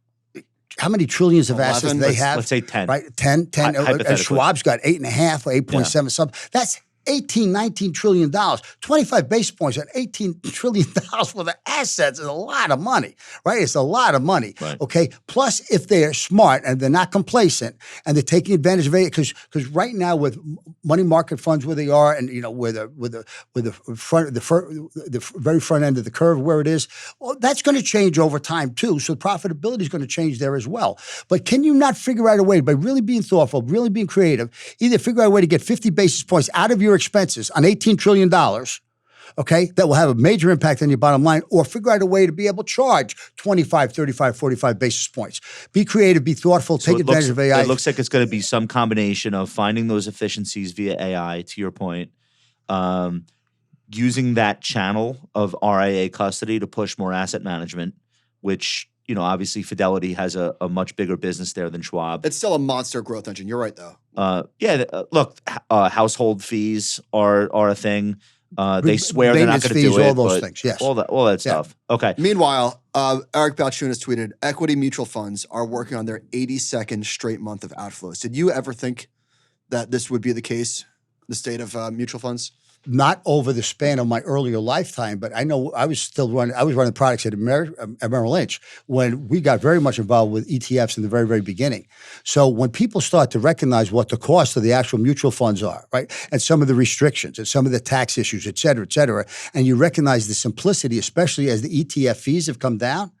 how many trillions of 11? assets they have? Let's say 10. Right? 10. And Hypothetically. Schwab's got 8.5 or 8.7 something. That's 18, 19 trillion dollars. 25 basis points on 18 trillion dollars worth of assets is a lot of money, right? It's a lot of money. Right. Okay. Plus, if they're smart and they're not complacent and they're taking advantage of it, because right now with money market funds where they are, and where the very front end of the curve where it is, well, that's going to change over time too. So profitability is going to change there as well. But can you not figure out a way by really being thoughtful, really being creative, either figure out a way to get 50 basis points out of your expenses on $18 trillion, okay, that will have a major impact on your bottom line, or figure out a way to be able to charge 25, 35, 45 basis points. Be creative, be thoughtful, take advantage of AI. It looks like it's going to be some combination of finding those efficiencies via AI, to your point, using that channel of RIA custody to push more asset management, which, obviously Fidelity has a much bigger business there than Schwab. It's still a monster growth engine. You're right, though. Look, household fees are a thing. They swear they're not going to do it. All those things, yes. All that stuff. Okay. Meanwhile, Eric Balchunas has tweeted, equity mutual funds are working on their 82nd straight month of outflows. Did you ever think that this would be the case, the state of mutual funds? Not over the span of my earlier lifetime, but I know I was running products at Merrill Lynch when we got very much involved with ETFs in the very, very beginning. So when people start to recognize what the cost of the actual mutual funds are, right, and some of the restrictions and some of the tax issues, et cetera, and you recognize the simplicity, especially as the ETF fees have come down,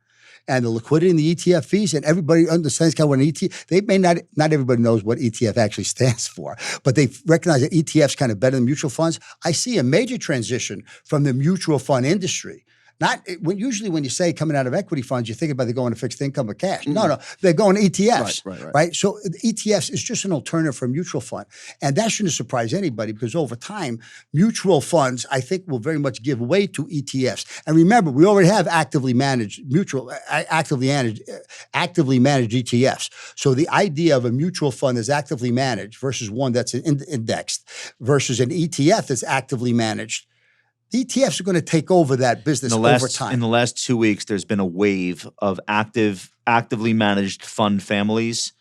and the liquidity in the ETF fees, and everybody understands kind of what an ETF, they may not everybody knows what ETF actually stands for, but they recognize that ETF's kind of better than mutual funds. I see a major transition from the mutual fund industry. Usually when you say coming out of equity funds, you think about they're going to fixed income or cash. No, they're going to ETFs, right? So ETFs is just an alternative for a mutual fund. And that shouldn't surprise anybody, because over time, mutual funds, I think, will very much give way to ETFs. And remember, we already have actively managed ETFs. So the idea of a mutual fund that's actively managed versus one that's indexed versus an ETF that's actively managed, the ETFs are going to take over that business over time. In the last 2 weeks, there's been a wave of actively managed fund families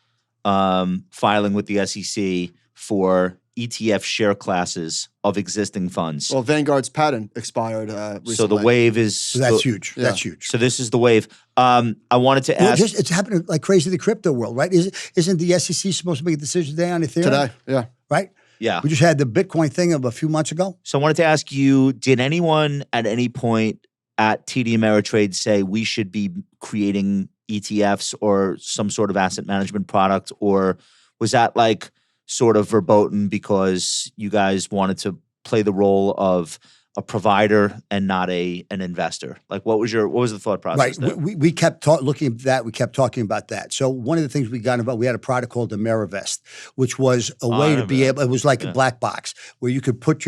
filing with the SEC for ETF share classes of existing funds. Well, Vanguard's patent expired recently. So the wave is... So that's huge. Yeah. That's huge. So this is the wave. I wanted to ask... It's happening like crazy in the crypto world, right? Isn't the SEC supposed to make a decision today on Ethereum? Today, yeah. Right? Yeah. We just had the Bitcoin thing of a few months ago. So I wanted to ask you, did anyone at any point at TD Ameritrade say we should be creating ETFs or some sort of asset management product? Or was that like sort of verboten because you guys wanted to play the role of a provider and not an investor? Like, what was the thought process there? We kept looking at that. We kept talking about that. So one of the things we got involved, we had a product called the Amerivest, which was a way to be able. It was like a black box where you could put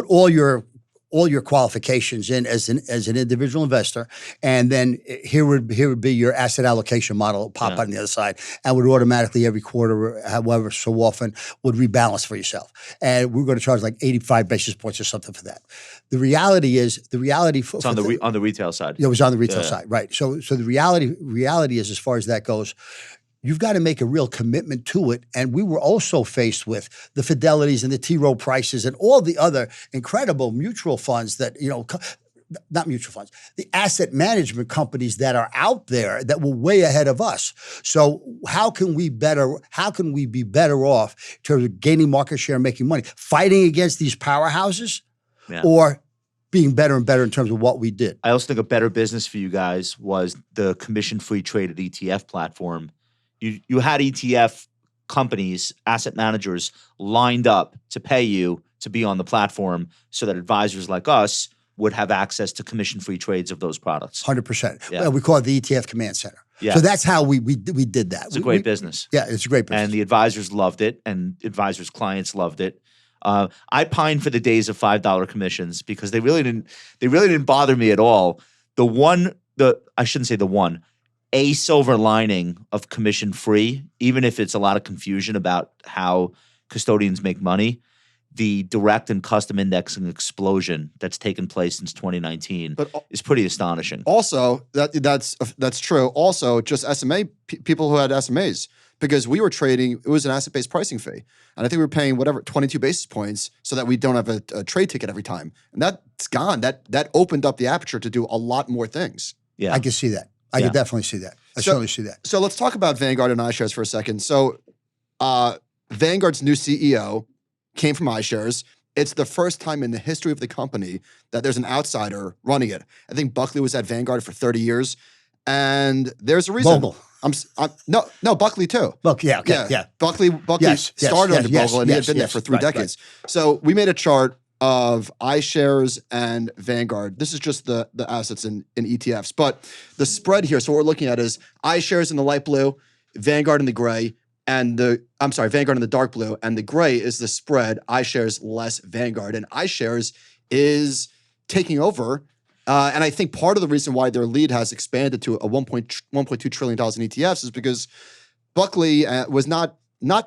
all your qualifications in as an individual investor, and then here would be your asset allocation model pop out on the other side, and would automatically every quarter, however so often, would rebalance for yourself. And we're going to charge like 85 basis points or something for that. The reality is it's on the retail side. It was on the retail side, right? So the reality is, as far as that goes, you've got to make a real commitment to it. And we were also faced with the Fidelities and the T. Rowe Prices and all the other incredible mutual funds that, not mutual funds, the asset management companies that are out there that were way ahead of us. So how can we be better off in terms of gaining market share and making money, fighting against these powerhouses, or being better and better in terms of what we did? I also think a better business for you guys was the commission-free traded ETF platform. You had ETF companies, asset managers lined up to pay you to be on the platform so that advisors like us would have access to commission-free trades of those products. 100%. Yeah. We call it the ETF Command Center. Yeah. So that's how we did that. It's a great business. Yeah, it's a great business. And the advisors loved it, and advisors' clients loved it. I pined for the days of $5 commissions because they really didn't bother me at all. I shouldn't say the one. A silver lining of commission free, even if it's a lot of confusion about how custodians make money, the direct and custom indexing explosion that's taken place since 2019 But is pretty astonishing. also, that's true. Also, just SMA people who had SMAs, because we were trading, it was an asset-based pricing fee. And I think we were paying whatever, 22 basis points so that we don't have a trade ticket every time. And that's gone. That opened up the aperture to do a lot more things. Yeah. I can see that. I can definitely see that. I certainly see that. So let's talk about Vanguard and iShares for a second. So Vanguard's new CEO came from iShares. It's the first time in the history of the company that there's an outsider running it. I think Buckley was at Vanguard for 30 years. And there's a reason. Bogle. No, Buckley too. Yeah. Buckley started under Bogle, and he had been there for 3 decades. Right. So we made a chart of iShares and Vanguard. This is just the assets in ETFs. But the spread here, so what we're looking at is iShares in the light blue, Vanguard in the gray, Vanguard in the dark blue, and the gray is the spread, iShares less Vanguard. And iShares is taking over. And I think part of the reason why their lead has expanded to a $1.2 trillion in ETFs is because Buckley was not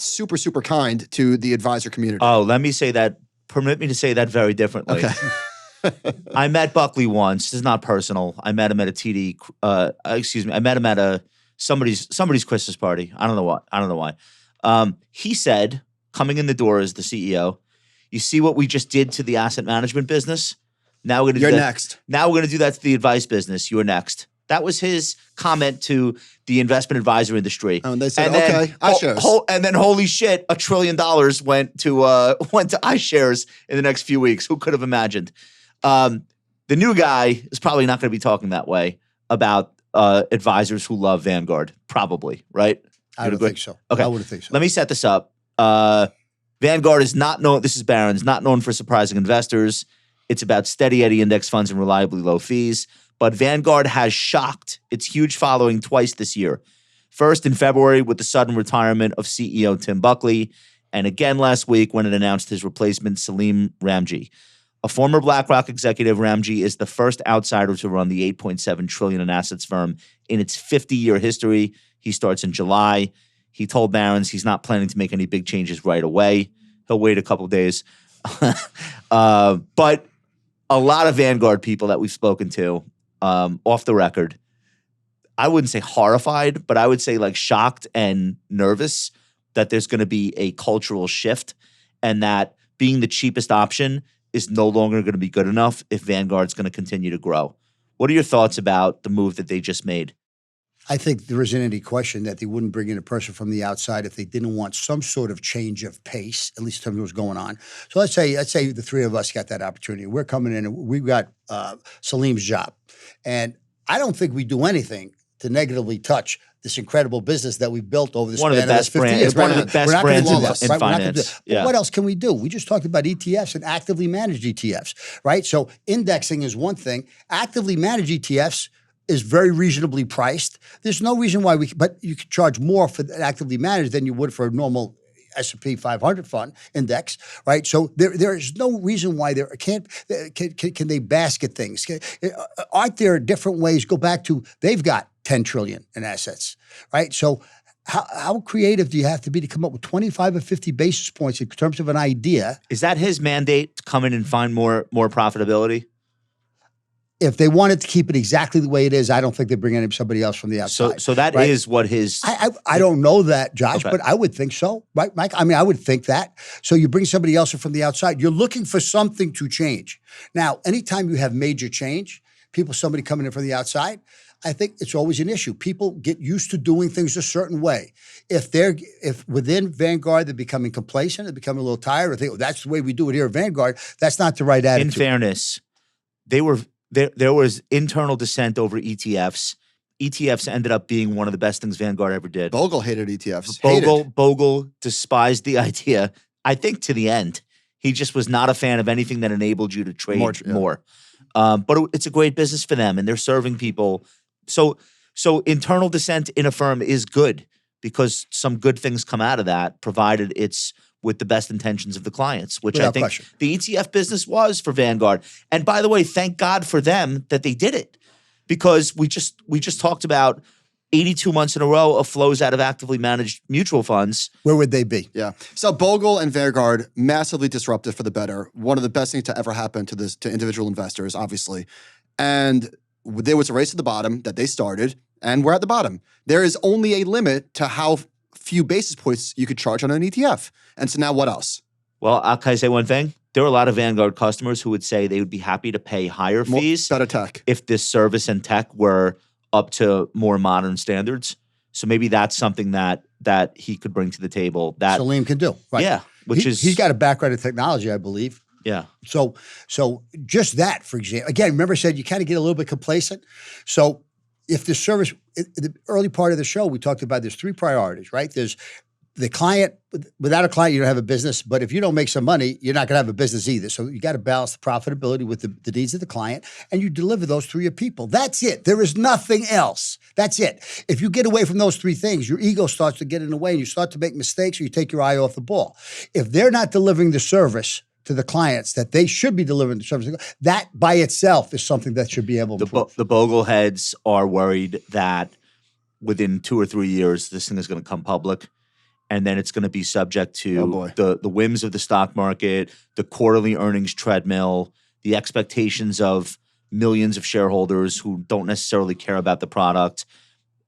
super, super kind to the advisor community. Oh, let me say that. Permit me to say that very differently. Okay. I met Buckley once. This is not personal. I met him at a TD. I met him at somebody's Christmas party. I don't know why. He said, coming in the door as the CEO, "You see what we just did to the asset management business? Now we're going to do that. Next. Now we're going to do that to the advice business. You're next." That was his comment to the investment advisor industry. Oh, and they said, "Okay, iShares." And then, holy shit, $1 trillion went to iShares in the next few weeks. Who could have imagined? The new guy is probably not going to be talking that way about advisors who love Vanguard. Probably, right? I would think so. Okay, I would think so. Let me set this up. Vanguard is not known. This is Barron's, not known for surprising investors. It's about steady Eddie index funds and reliably low fees. But Vanguard has shocked its huge following twice this year. First in February with the sudden retirement of CEO Tim Buckley, and again last week when it announced his replacement Salim Ramji. A former BlackRock executive, Ramji is the first outsider to run the $8.7 trillion in assets firm in its 50-year history. He starts in July. He told Barron's he's not planning to make any big changes right away. He'll wait a couple days. But a lot of Vanguard people that we've spoken to, off the record, I wouldn't say horrified, but I would say like shocked and nervous that there's going to be a cultural shift and that being the cheapest option is no longer going to be good enough if Vanguard's going to continue to grow. What are your thoughts about the move that they just made? I think there isn't any question that they wouldn't bring in a person from the outside if they didn't want some sort of change of pace, at least in terms of what's going on. So let's say the three of us got that opportunity. We're coming in and we've got Salim's job. And I don't think we do anything to negatively touch this incredible business that we built over the span of the best 50 years. One of the best brands in finance. Yeah. What else can we do? We just talked about ETFs and actively managed ETFs, right? So indexing is one thing. Actively managed ETFs is very reasonably priced. There's no reason why but you could charge more for actively managed than you would for a normal S&P 500 fund index, right? So there is no reason why can they basket things? Aren't there different ways? Go back to, they've got 10 trillion in assets, right? So how creative do you have to be to come up with 25 or 50 basis points in terms of an idea? Is that his mandate to come in and find more profitability? If they wanted to keep it exactly the way it is, I don't think they bring in somebody else from the outside. So that right? is what his... I don't know that, Josh, okay. But I would think so, right, Mike? I mean, I would think that. So you bring somebody else from the outside. You're looking for something to change. Now, anytime you have major change, somebody coming in from the outside, I think it's always an issue. People get used to doing things a certain way. If within Vanguard they're becoming complacent, they're becoming a little tired, or think, that's the way we do it here at Vanguard, that's not the right attitude. In fairness, there was internal dissent over ETFs. ETFs ended up being one of the best things Vanguard ever did. Bogle hated ETFs. Bogle despised the idea, I think, to the end. He just was not a fan of anything that enabled you to trade more. But it's a great business for them, and they're serving people. So internal dissent in a firm is good because some good things come out of that, provided it's with the best intentions of the clients, which I think the ETF business was for Vanguard. And by the way, thank God for them that they did it, because we just talked about, 82 months in a row of flows out of actively managed mutual funds. Where would they be? Yeah. So Bogle and Vanguard, massively disruptive for the better. One of the best things to ever happen to individual investors, obviously. And there was a race to the bottom that they started, and we're at the bottom. There is only a limit to how few basis points you could charge on an ETF. And so now what else? Well, can I say one thing? There are a lot of Vanguard customers who would say they would be happy to pay higher fees Better tech. if this service and tech were up to more modern standards. So maybe that's something that he could bring to the table. That Salim can do. Right. Yeah, He's got a background in technology, I believe. Yeah. So just that, for example, again, remember I said you kind of get a little bit complacent. So if the service, in the early part of the show, we talked about there's 3 priorities, right? There's the client. Without a client, you don't have a business. But if you don't make some money, you're not going to have a business either. So you got to balance the profitability with the needs of the client, and you deliver those through your people. That's it. There is nothing else. That's it. If you get away from those 3 things, your ego starts to get in the way, and you start to make mistakes, or you take your eye off the ball. If they're not delivering the service to the clients that they should be delivering the service, that by itself is something that should be able to improve. The Bogle heads are worried that within 2 or 3 years, this thing is going to come public. And then it's going to be subject to the whims of the stock market, the quarterly earnings treadmill, the expectations of millions of shareholders who don't necessarily care about the product.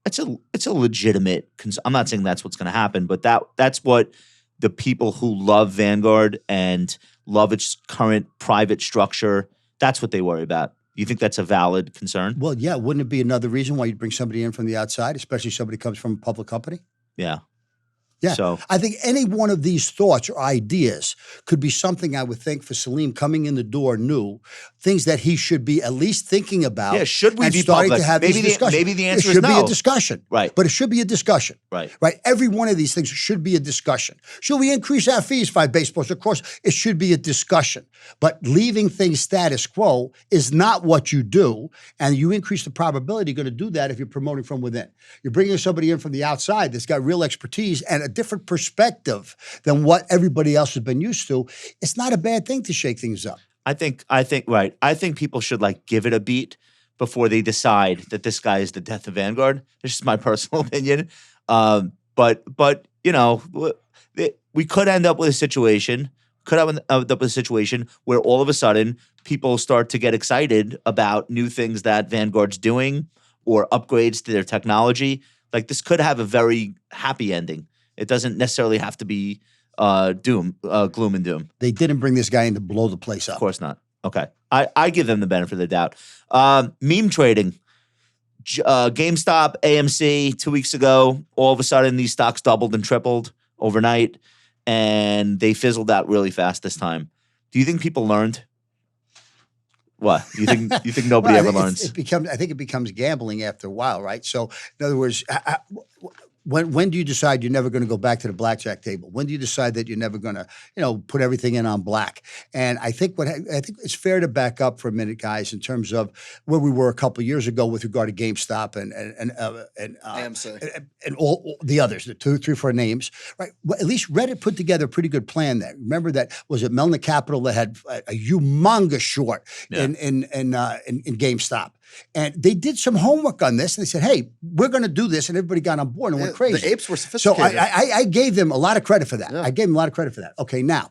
It's a legitimate. I'm not saying that's what's going to happen, but that's what the people who love Vanguard and love its current private structure, that's what they worry about. You think that's a valid concern? Well, yeah. Wouldn't it be another reason why you'd bring somebody in from the outside, especially somebody who comes from a public company? Yeah. Yeah, so I think any one of these thoughts or ideas could be something I would think for Salim coming in the door new, things that he should be at least thinking about. Yeah, should we and be starting public? to have these discussions. Maybe the answer it is should no. be a discussion. Right. But it should be a discussion. Right. Right. Every one of these things should be a discussion. Should we increase our fees 5 basis points? Of course, it should be a discussion. But leaving things status quo is not what you do, and you increase the probability you're going to do that if you're promoting from within. You're bringing somebody in from the outside that's got real expertise and a different perspective than what everybody else has been used to. It's not a bad thing to shake things up. I think right. I think people should give it a beat before they decide that this guy is the death of Vanguard. This is my personal opinion. But we could end up with a situation. Where all of a sudden people start to get excited about new things that Vanguard's doing or upgrades to their technology. This could have a very happy ending. It doesn't necessarily have to be gloom and doom. They didn't bring this guy in to blow the place up. Of course not. Okay. I give them the benefit of the doubt. Meme trading. GameStop, AMC, 2 weeks ago, all of a sudden these stocks doubled and tripled overnight, and they fizzled out really fast this time. Do you think people learned? What? You think nobody ever learns? I think it becomes gambling after a while, right? So in other words, when do you decide you're never going to go back to the blackjack table? When do you decide that you're never going to, put everything in on black? And I think it's fair to back up for a minute, guys, in terms of where we were a couple of years ago with regard to GameStop and AMC and all the others, the 2, 3, 4 names, right? Well, at least Reddit put together a pretty good plan there. Remember that was it Melnick Capital that had a humongous short in GameStop. And they did some homework on this, and they said, "Hey, we're going to do this," and everybody got on board and went crazy. The apes were sophisticated. So I gave them a lot of credit for that. Yeah. I gave them a lot of credit for that. Okay, now,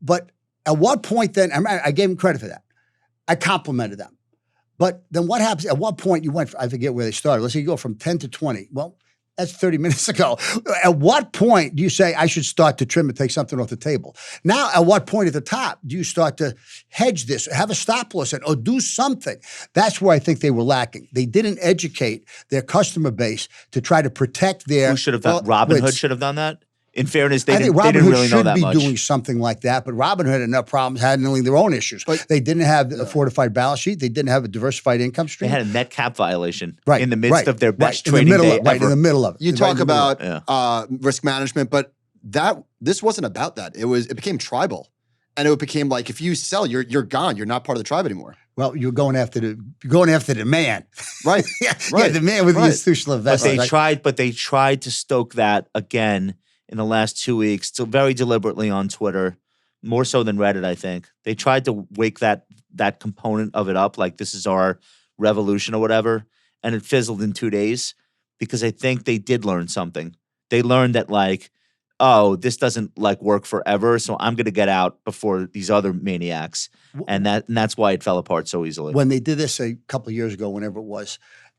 but at what point then? I gave them credit for that. I complimented them. But then what happens? At what point you went? I forget where they started. Let's say you go from 10 to 20. Well, that's 30 minutes ago. At what point do you say, I should start to trim and take something off the table? Now, at what point at the top do you start to hedge this, or have a stop loss or do something? That's where I think they were lacking. They didn't educate their customer base to try to protect their— Who should have done? Robinhood should have done that? In fairness, they didn't really know that much. Should be doing something like that, but Robinhood had enough problems handling their own issues. But they didn't have a fortified balance sheet. They didn't have a diversified income stream. They had a net cap violation in the midst of their best trading day ever. Right in the middle of it. You talk about risk management, but this wasn't about that. It became tribal. And it became like, if you sell, you're gone. You're not part of the tribe anymore. Well, you're going after the man. Right. Yeah, the man with the institutional investment. But they tried to stoke that again in the last 2 weeks, so very deliberately on Twitter, more so than Reddit, I think. They tried to wake that component of it up, like this is our revolution or whatever, and it fizzled in 2 days. because I think they did learn something. They learned that like, oh, this doesn't like work forever, so I'm going to get out before these other maniacs, and that's why it fell apart so easily. When they did this a couple of years ago, whenever it was,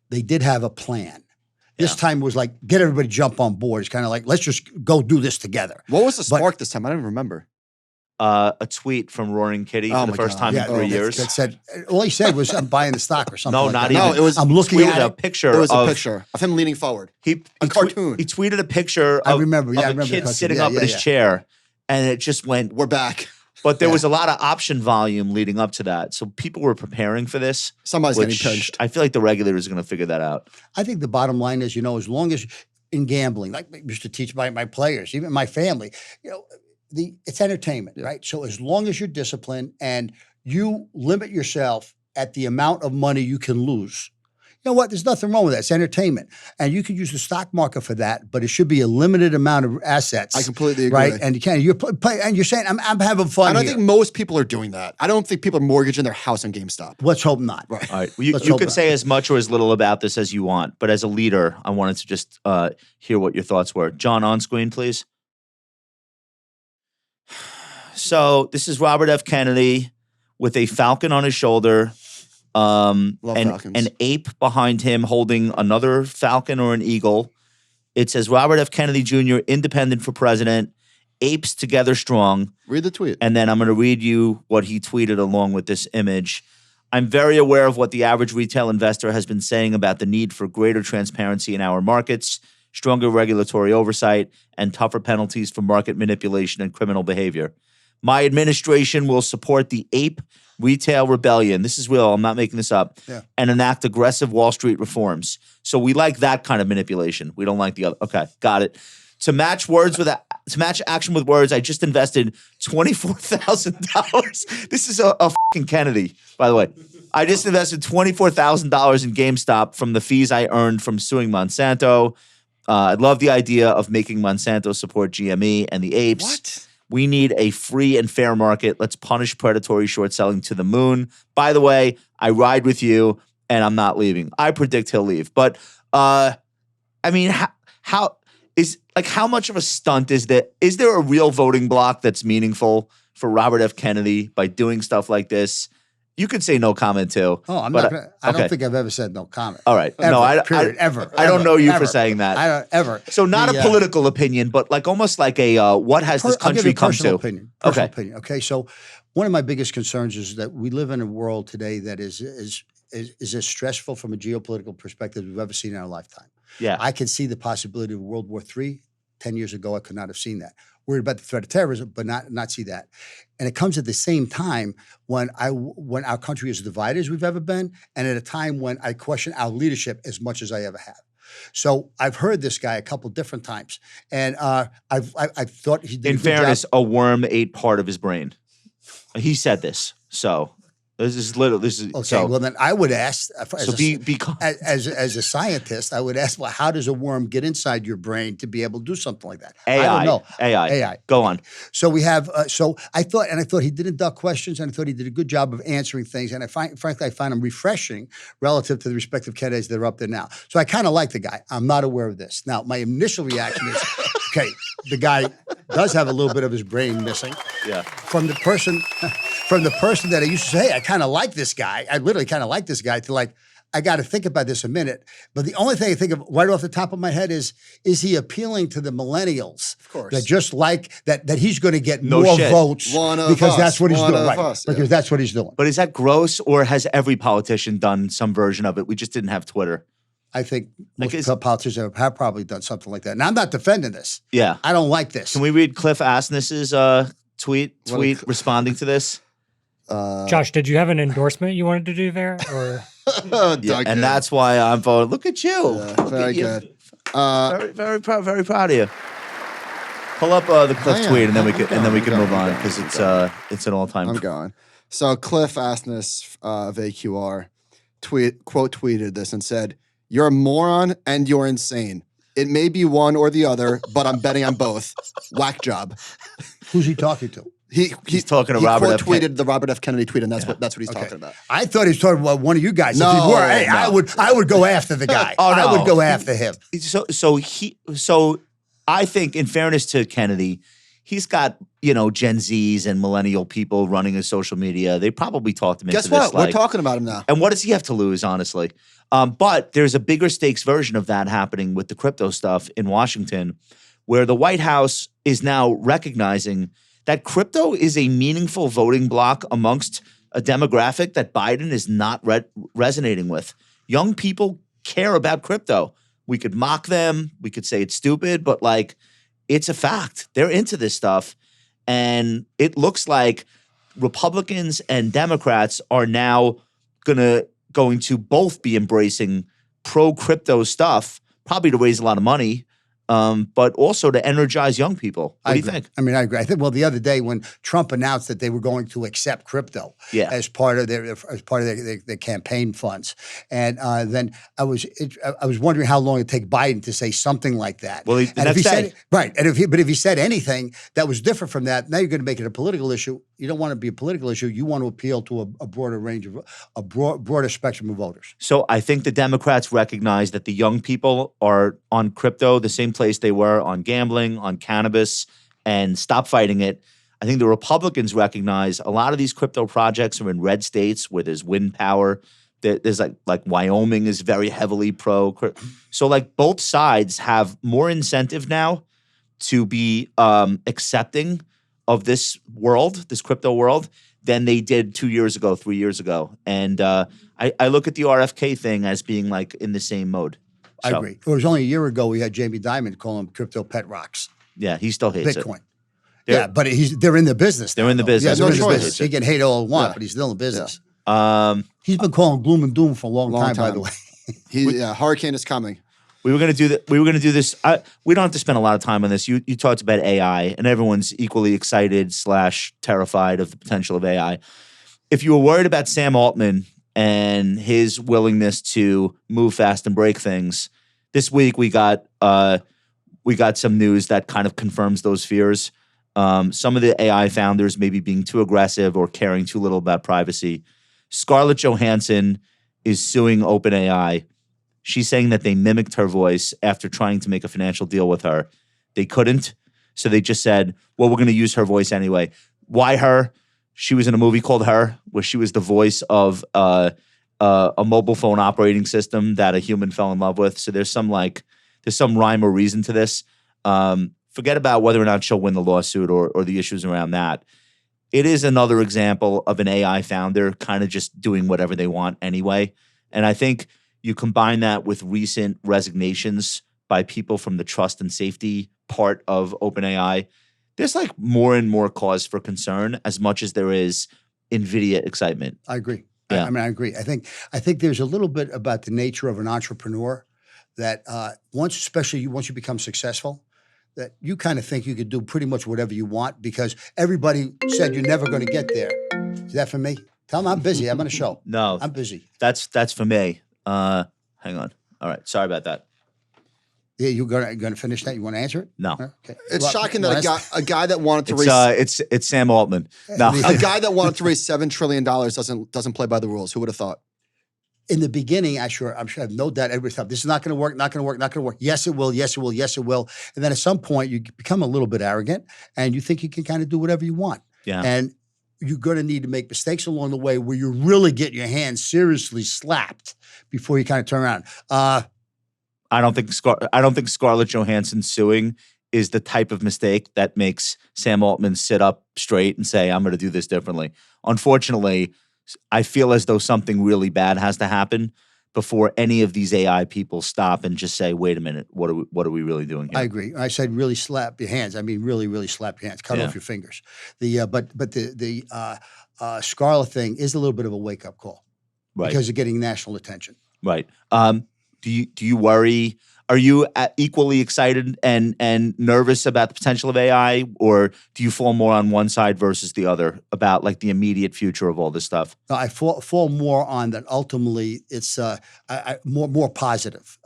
they did have a plan. This time was like, get everybody jump on board. It's kind of like, let's just go do this together. What was the spark this time? I don't even remember. A tweet from Roaring Kitty for the first time in 3 years. That said, all he said was, I'm buying the stock or something. No, like not that. even. No, it was. I'm looking at a picture. It was a picture of him leaning forward. A cartoon. He tweeted a picture I of, remember, yeah, of I a remember kid the sitting cartoon. up in his chair, and it just went. We're back. But there was a lot of option volume leading up to that, so people were preparing for this. Somebody's getting pinched. I feel like the regulators are going to figure that out. I think the bottom line is, as long as in gambling, like I used to teach my players, even my family, it's entertainment, right? So as long as you're disciplined and you limit yourself at the amount of money you can lose, you know what? There's nothing wrong with that. It's entertainment. And you can use the stock market for that, but it should be a limited amount of assets. I completely agree. Right? And you're saying, I'm having fun. And I here. think most people are doing that. I don't think people are mortgaging their house on GameStop. Let's hope not. Right. All right. Well, you can say as much or as little about this as you want, but as a leader, I wanted to just hear what your thoughts were. John, on screen, please. So this is Robert F. Kennedy with a falcon on his shoulder, an ape behind him holding another falcon or an eagle. It says Robert F. Kennedy Jr., independent for president, apes together strong. Read the tweet. And then I'm going to read you what he tweeted along with this image. I'm very aware of what the average retail investor has been saying about the need for greater transparency in our markets, stronger regulatory oversight, and tougher penalties for market manipulation and criminal behavior. My administration will support the ape retail rebellion. This is real. I'm not making this up. Yeah. And enact aggressive Wall Street reforms. So we like that kind of manipulation. We don't like the other. Okay, got it. To match action with words, I just invested $24,000. This is a fucking Kennedy, by the way. I just invested $24,000 in GameStop from the fees I earned from suing Monsanto. I love the idea of making Monsanto support GME and the apes. What? We need a free and fair market. Let's punish predatory short selling to the moon. By the way, I ride with you, and I'm not leaving. I predict he'll leave. But I mean, how much of a stunt is that? Is there a real voting bloc that's meaningful for Robert F. Kennedy by doing stuff like this? You could say no comment too. Oh, I'm not gonna, I don't think I've ever said no comment. All right. Ever, no, ever. I don't know you ever. for saying that. I don't ever. So not a political opinion, but like almost like a what has this country come to? Opinion. Opinion. Okay. So one of my biggest concerns is that we live in a world today that is as stressful from a geopolitical perspective as we've ever seen in our lifetime. Yeah. I can see the possibility of World War III. 10 years ago, I could not have seen that. Worried about the threat of terrorism, but not see that. And it comes at the same time when our country is as divided as we've ever been, and at a time when I question our leadership as much as I ever have. So I've heard this guy a couple different times, and I've thought he did. In fairness, a worm ate part of his brain. He said this, so. This is okay. So, well, then I would ask. As a scientist, I would ask, well, how does a worm get inside your brain to be able to do something like that? AI. I don't know. AI. Go on. So we have. So I thought he didn't duck questions, and I thought he did a good job of answering things. And frankly, I find him refreshing relative to the respective candidates that are up there now. So I kind of like the guy. I'm not aware of this. Now, my initial reaction is, okay, the guy does have a little bit of his brain missing. Yeah. From the person that I used to say, hey, I kind of like this guy. I literally kind of like this guy to like, I got to think about this a minute. But the only thing I think of right off the top of my head is he appealing to the millennials? Of course. That just like that he's going to get more votes because that's what he's doing. Right. Because that's what he's doing. But is that gross, or has every politician done some version of it? We just didn't have Twitter. I think most politicians have probably done something like that. And I'm not defending this. Yeah. I don't like this. Can we read Cliff Asness's tweet responding to this? Josh, did you have an endorsement you wanted to do there? Or yeah, and that's why I'm voting. Look at you. Very good. Very proud of you. Pull up the Cliff tweet, and then we can move on because it's an all-time. I'm going. So Cliff Asness of AQR tweeted this and said, "You're a moron and you're insane. It may be one or the other, but I'm betting on both. Whack job." Who's he talking to? He's talking to Robert F. tweeted the Robert F. Kennedy tweet, and that's what he's talking about. I thought he was talking about one of you guys. No, If he were, hey, no. I would go after the guy. Oh, no. I would go after him. So I think, in fairness to Kennedy, he's got Gen Zs and millennial people running his social media. They probably talked him into Guess what? this. We're talking about him now. And what does he have to lose, honestly? But there's a bigger stakes version of that happening with the crypto stuff in Washington, where the White House is now recognizing that crypto is a meaningful voting bloc amongst a demographic that Biden is not resonating with. Young people care about crypto. We could mock them. We could say it's stupid, but it's a fact. They're into this stuff. And it looks like Republicans and Democrats are now going to both be embracing pro-crypto stuff, probably to raise a lot of money, but also to energize young people. What do you think? I mean, I agree. I think, the other day when Trump announced that they were going to accept crypto as part of their campaign funds, and then I was wondering how long it'd take Biden to say something like that. Well, and if he said right, and if he said anything that was different from that, now you're going to make it a political issue. You don't want to be a political issue. You want to appeal to a broader range of broader spectrum of voters. So I think the Democrats recognize that the young people are on crypto the same place they were on gambling, on cannabis, and stop fighting it. I think the Republicans recognize a lot of these crypto projects are in red states where there's wind power. There's like Wyoming is very heavily pro. So both sides have more incentive now to be accepting of this world, this crypto world, than they did 2 years ago, 3 years ago. And I look at the RFK thing as being in the same mode. I agree. It was only a year ago we had Jamie Dimon call them crypto pet rocks. Yeah, he still hates Bitcoin. But they're in the business. They're in the business. Yeah, no choice. He can hate all he wants, but he's still in the business. He's been calling gloom and doom for a long time, by the way. Hurricane is coming. We were going to do that. We were going to do this. We don't have to spend a lot of time on this. You talked about AI, and everyone's equally excited / terrified of the potential of AI. If you were worried about Sam Altman and his willingness to move fast and break things, this week we got some news that kind of confirms those fears. Some of the AI founders maybe being too aggressive or caring too little about privacy. Scarlett Johansson is suing OpenAI. She's saying that they mimicked her voice after trying to make a financial deal with her. They couldn't, so they just said, well, we're going to use her voice anyway. Why her? She was in a movie called Her, where she was the voice of a mobile phone operating system that a human fell in love with. So there's some rhyme or reason to this. Forget about whether or not she'll win the lawsuit or the issues around that. It is another example of an AI founder kind of just doing whatever they want anyway. And I think you combine that with recent resignations by people from the trust and safety part of OpenAI, there's more and more cause for concern as much as there is Nvidia excitement. I agree. Yeah. I agree. I think there's a little bit about the nature of an entrepreneur that especially once you become successful, that you kind of think you could do pretty much whatever you want because everybody said you're never going to get there. Is that for me? Tell them I'm busy. I'm on a show. No. I'm busy. That's for me. Hang on. All right. Sorry about that. Yeah, you're gonna finish that? You want to answer it? No. Okay. It's shocking that a guy that wanted to raise it's Sam Altman. No. a guy that wanted to raise $7 trillion doesn't play by the rules. Who would have thought? In the beginning, I'm sure I have no doubt everybody thought this is not going to work, not going to work, not going to work. Yes, it will. Yes, it will. Yes, it will. And then at some point, you become a little bit arrogant, and you think you can kind of do whatever you want. Yeah. And you're going to need to make mistakes along the way where you really get your hands seriously slapped before you kind of turn around. I don't think Scarlett Johansson suing is the type of mistake that makes Sam Altman sit up straight and say, I'm going to do this differently. Unfortunately, I feel as though something really bad has to happen before any of these AI people stop and just say, wait a minute, what are we really doing here? I agree. I said really slap your hands. I mean, really, really slap your hands. Cut off your fingers. But the Scarlett thing is a little bit of a wake-up call. Right. Because of getting national attention. Right. Do you worry? Are you equally excited and nervous about the potential of AI, or do you fall more on one side versus the other about the immediate future of all this stuff? No, I fall more on that. Ultimately, it's more positive.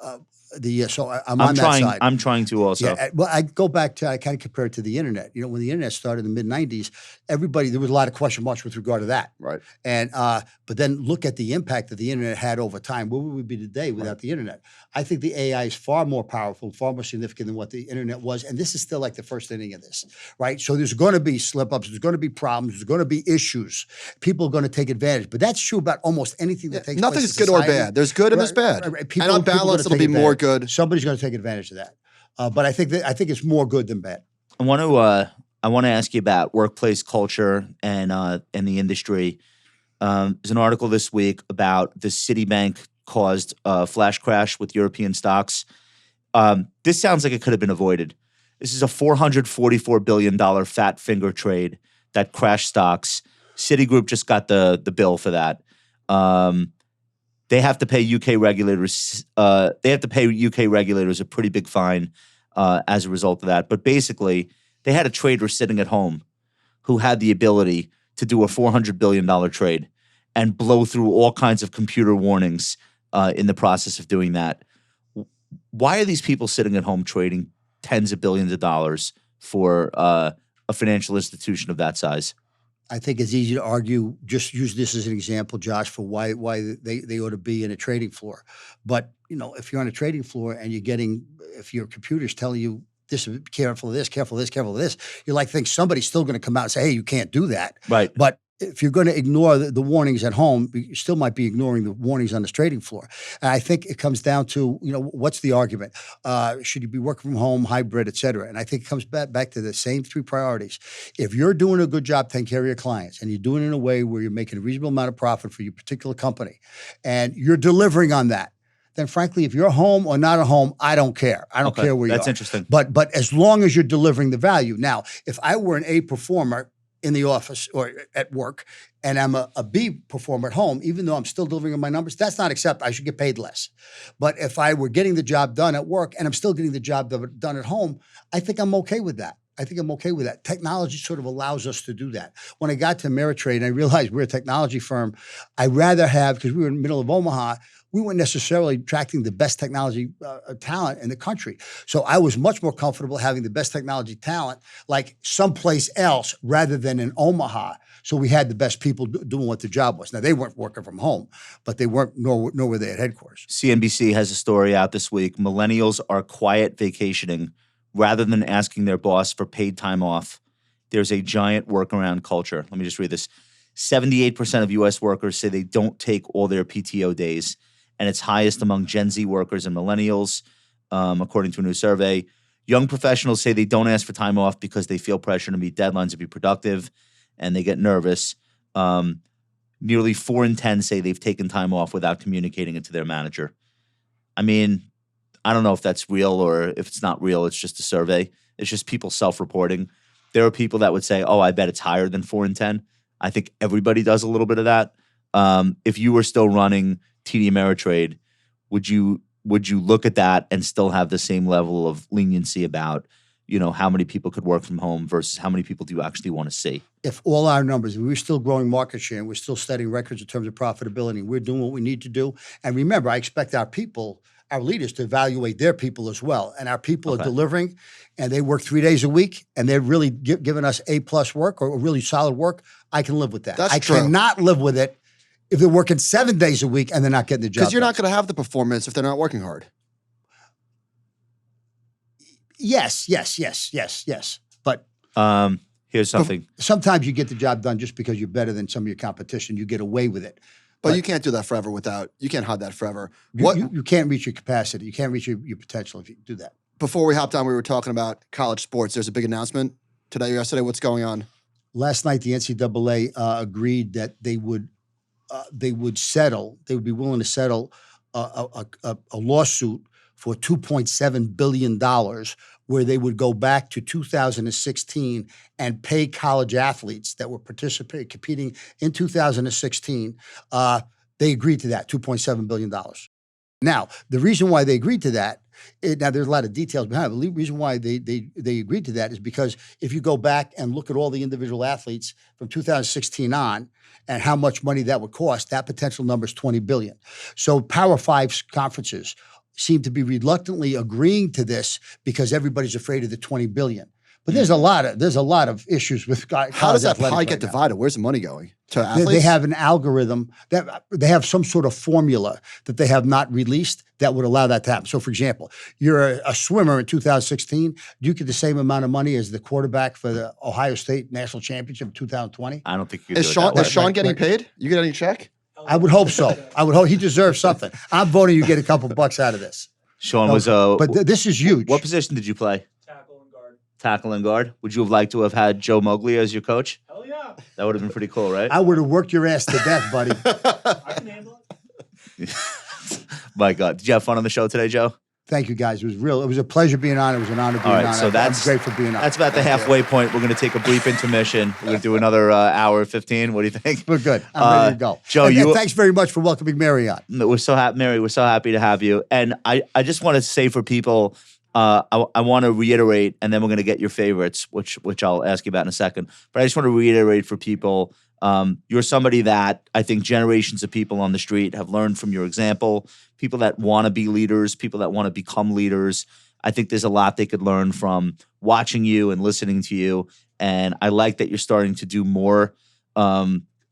I'm on that side. I'm trying to also. Yeah, well, I go back to, I kind of compare it to the internet. You know, when the internet started in the mid-90s, there was a lot of question marks with regard to that. Right. And but then look at the impact that the internet had over time. Where would we be today without the internet? I think the AI is far more powerful, far more significant than what the internet was. And this is still like the first inning of this, right? So there's going to be slip-ups, there's going to be problems, there's going to be issues. People are going to take advantage. But that's true about almost anything that takes place. Nothing's good or bad. There's good and there's bad. People, and on balance, it'll be more good. Somebody's going to take advantage of that. But I think it's more good than bad. I want to ask you about workplace culture and the industry. There's an article this week about the Citibank caused a flash crash with European stocks. This sounds like it could have been avoided. This is a $444 billion fat finger trade that crashed stocks. Citigroup just got the bill for that. They have to pay UK regulators. A pretty big fine as a result of that. But basically, they had a trader sitting at home who had the ability to do a $400 billion trade and blow through all kinds of computer warnings in the process of doing that. Why are these people sitting at home trading tens of billions of dollars for a financial institution of that size? I think it's easy to argue, just use this as an example, Josh, for why they ought to be in a trading floor. But, you know, if you're on a trading floor and if your computer's telling you this, careful of this, careful of this, careful of this, you think somebody's still going to come out and say, hey, you can't do that. Right. But if you're going to ignore the warnings at home, you still might be ignoring the warnings on the trading floor. And I think it comes down to, what's the argument? Should you be working from home, hybrid, et cetera? And I think it comes back to the same three priorities. If you're doing a good job taking care of your clients and you're doing it in a way where you're making a reasonable amount of profit for your particular company and you're delivering on that, then frankly, if you're home or not at home, I don't care. I don't care where you are. That's interesting. But as long as you're delivering the value. Now, if I were an A performer in the office or at work, and I'm a B performer at home, even though I'm still delivering on my numbers, that's not acceptable. I should get paid less. But if I were getting the job done at work and I'm still getting the job done at home, I think I'm okay with that. Technology sort of allows us to do that. When I got to Ameritrade and I realized we're a technology firm, I'd rather have, because we were in the middle of Omaha, we weren't necessarily attracting the best technology talent in the country. So I was much more comfortable having the best technology talent like someplace else rather than in Omaha. So we had the best people doing what the job was. Now, they weren't working from home, but they weren't, nor were they at headquarters. CNBC has a story out this week. Millennials are quiet vacationing rather than asking their boss for paid time off. There's a giant workaround culture. Let me just read this. 78% of U.S. workers say they don't take all their PTO days, and it's highest among Gen Z workers and millennials, according to a new survey. Young professionals say they don't ask for time off because they feel pressure to meet deadlines and be productive, and they get nervous. Nearly 4 in 10 say they've taken time off without communicating it to their manager. I mean, I don't know if that's real or if it's not real. It's just a survey. It's just people self-reporting. There are people that would say, oh, I bet it's higher than 4 in 10. I think everybody does a little bit of that. If you were still running TD Ameritrade, would you look at that and still have the same level of leniency about, how many people could work from home versus how many people do you actually want to see? If all our numbers, we're still growing market share and we're still setting records in terms of profitability, we're doing what we need to do. And remember, I expect our leaders to evaluate their people as well. And our people are delivering and they work 3 days a week and they're really giving us A+ work or really solid work. I can live with that. That's I true. cannot live with it if they're working 7 days a week and they're not getting the job Because you're done. not going to have the performance if they're not working hard. Yes. But Here's something. sometimes you get the job done just because you're better than some of your competition. You get away with it. But you can't do that forever you can't hide that forever. You can't reach your capacity. You can't reach your potential if you do that. Before we hopped on, we were talking about college sports. There's a big announcement today or yesterday. What's going on? Last night, the NCAA agreed that they would settle. They would be willing to settle a lawsuit for $2.7 billion, where they would go back to 2016 and pay college athletes that were competing in 2016. They agreed to that, $2.7 billion. Now, the reason why they agreed to that, now there's a lot of details behind it, but the reason why they agreed to that is because if you go back and look at all the individual athletes from 2016 on and how much money that would cost, that potential number is $20 billion. So Power 5 conferences seem to be reluctantly agreeing to this because everybody's afraid of the $20 billion. But there's a lot of issues with How does that college pie athletics get right now. divided? Where's the money going? To They athletes? have an algorithm that they have some sort of formula that they have not released that would allow that to happen. So, for example, you're a swimmer in 2016. Do you get the same amount of money as the quarterback for the Ohio State national championship in 2020? I don't think you could Is do it that way. Sean Right, getting right. paid? You get any check? I would hope so. I would hope he deserves something. I'm voting you get a couple bucks out of this. Sean was a. But this is huge. What position did you play? Tackle and guard. Tackle and guard. Would you have liked to have had Joe Moglia as your coach? Hell yeah. That would have been pretty cool, right? I would have worked your ass to death, buddy. I can handle it. My God, did you have fun on the show today, Joe? Thank you, guys. It was a pleasure being on. It was an honor being All right, on. so I'm grateful being on. That's about the halfway point. We're going to take a brief intermission. We're going to do another hour 15. What do you think? We're good. I'm ready to go. Joe, and thanks very much for welcoming Mary on. We're so happy, Mary. We're so happy to have you. And I just want to say for people, I want to reiterate, and then we're going to get your favorites, which I'll ask you about in a second. But I just want to reiterate for people, you're somebody that I think generations of people on the street have learned from your example. People that want to be leaders, people that want to become leaders. I think there's a lot they could learn from watching you and listening to you. And I like that you're starting to do more. I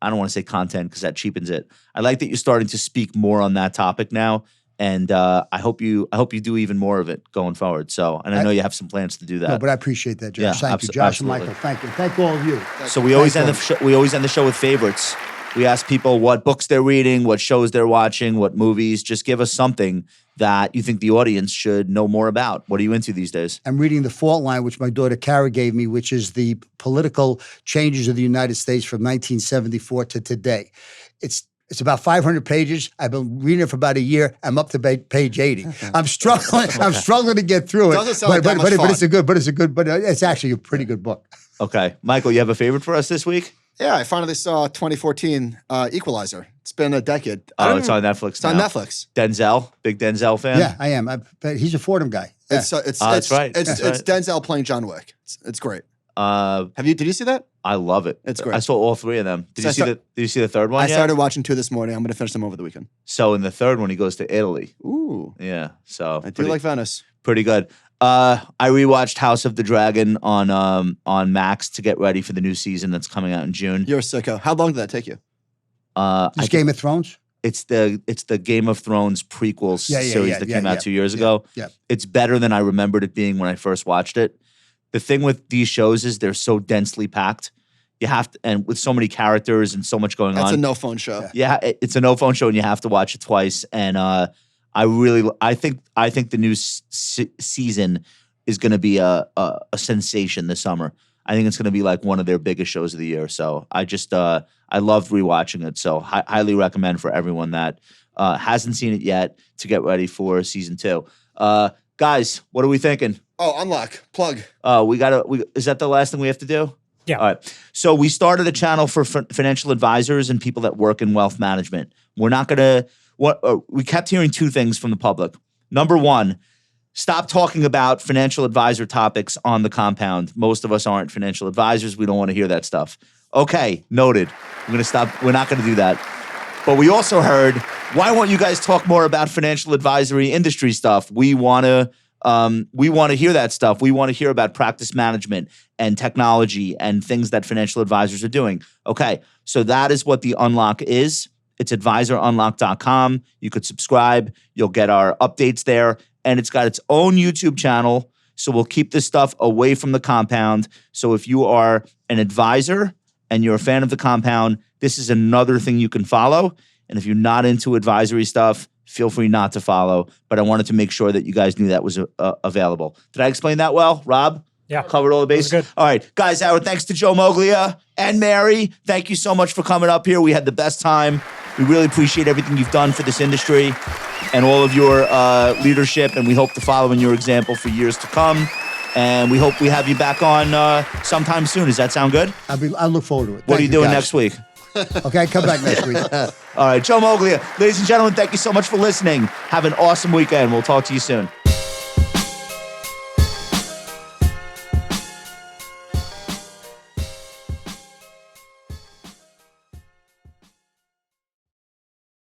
don't want to say content because that cheapens it. I like that you're starting to speak more on that topic now. And I hope you do even more of it going forward. So, and I know you have some plans to do that. No, but I appreciate that, Josh. Yeah, Thank you, Josh absolutely. and Michael. Thank you. Thank all of you. So we always Thanks, end the show with favorites. We ask people what books they're reading, what shows they're watching, what movies. Just give us something that you think the audience should know more about. What are you into these days? I'm reading The Fault Line, which my daughter Kara gave me, which is the political changes of the United States from 1974 to today. It's about 500 pages. I've been reading it for about a year. I'm up to page 80. I'm struggling. I'm struggling to get through it. Doesn't sound like that much fun. But it's actually a pretty good book. Okay. Michael, you have a favorite for us this week? Yeah, I finally saw 2014 Equalizer. It's been a decade. Oh, it's on Netflix It's now. on Netflix. Denzel, big Denzel fan? Yeah, I am. He's a Fordham guy. Yeah. That's right. It's That's right. Denzel playing John Wick. It's great. Uh, Did you see that? I love it. It's great. I saw all three of them. Did So you see the third one I yet? started watching 2 this morning. I'm going to finish them over the weekend. So in the third one, he goes to Italy. Ooh. Yeah. So I do like Venice. pretty good. I rewatched House of the Dragon on Max to get ready for the new season that's coming out in June. You're a sicko. How long did that take you? This Game of Thrones? It's the Game of Thrones prequel series that came out 2 years ago. Yeah. It's better than I remembered it being when I first watched it. The thing with these shows is they're so densely packed. You have to, and with so many characters and so much going That's on. a no phone show. Yeah, it's a no phone show, and you have to watch it twice. And I think the new season is going to be a sensation this summer. I think it's going to be like one of their biggest shows of the year. So I just I loved rewatching it. So highly recommend for everyone that hasn't seen it yet to get ready for season 2. Guys, what are we thinking? Oh, unlock. Plug. Is that the last thing we have to do? Yeah. All right. So we started a channel for financial advisors and people that work in wealth management. We're not going to, we kept hearing 2 things from the public. Number 1, stop talking about financial advisor topics on the compound. Most of us aren't financial advisors. We don't want to hear that stuff. Okay, noted. We're going to stop. We're not going to do that. But we also heard, why won't you guys talk more about financial advisory industry stuff? We want to hear that stuff. We want to hear about practice management and technology and things that financial advisors are doing. Okay, so that is what the Unlock is. It's advisorunlock.com. You could subscribe. You'll get our updates there. And it's got its own YouTube channel. So we'll keep this stuff away from the compound. So if you are an advisor and you're a fan of the compound, this is another thing you can follow. And if you're not into advisory stuff, feel free not to follow. But I wanted to make sure that you guys knew that was available. Did I explain that well, Rob? Yeah. Covered all the bases? Good. All right. Guys, Howard, thanks to Joe Moglia and Mary. Thank you so much for coming up here. We had the best time. We really appreciate everything you've done for this industry and all of your leadership, and we hope to follow in your example for years to come. And we hope we have you back on sometime soon. Does that sound good? I look forward to it. What are Thank you doing guys. next week? Okay, come back next week. All right, Joe Moglia. Ladies and gentlemen, thank you so much for listening. Have an awesome weekend. We'll talk to you soon.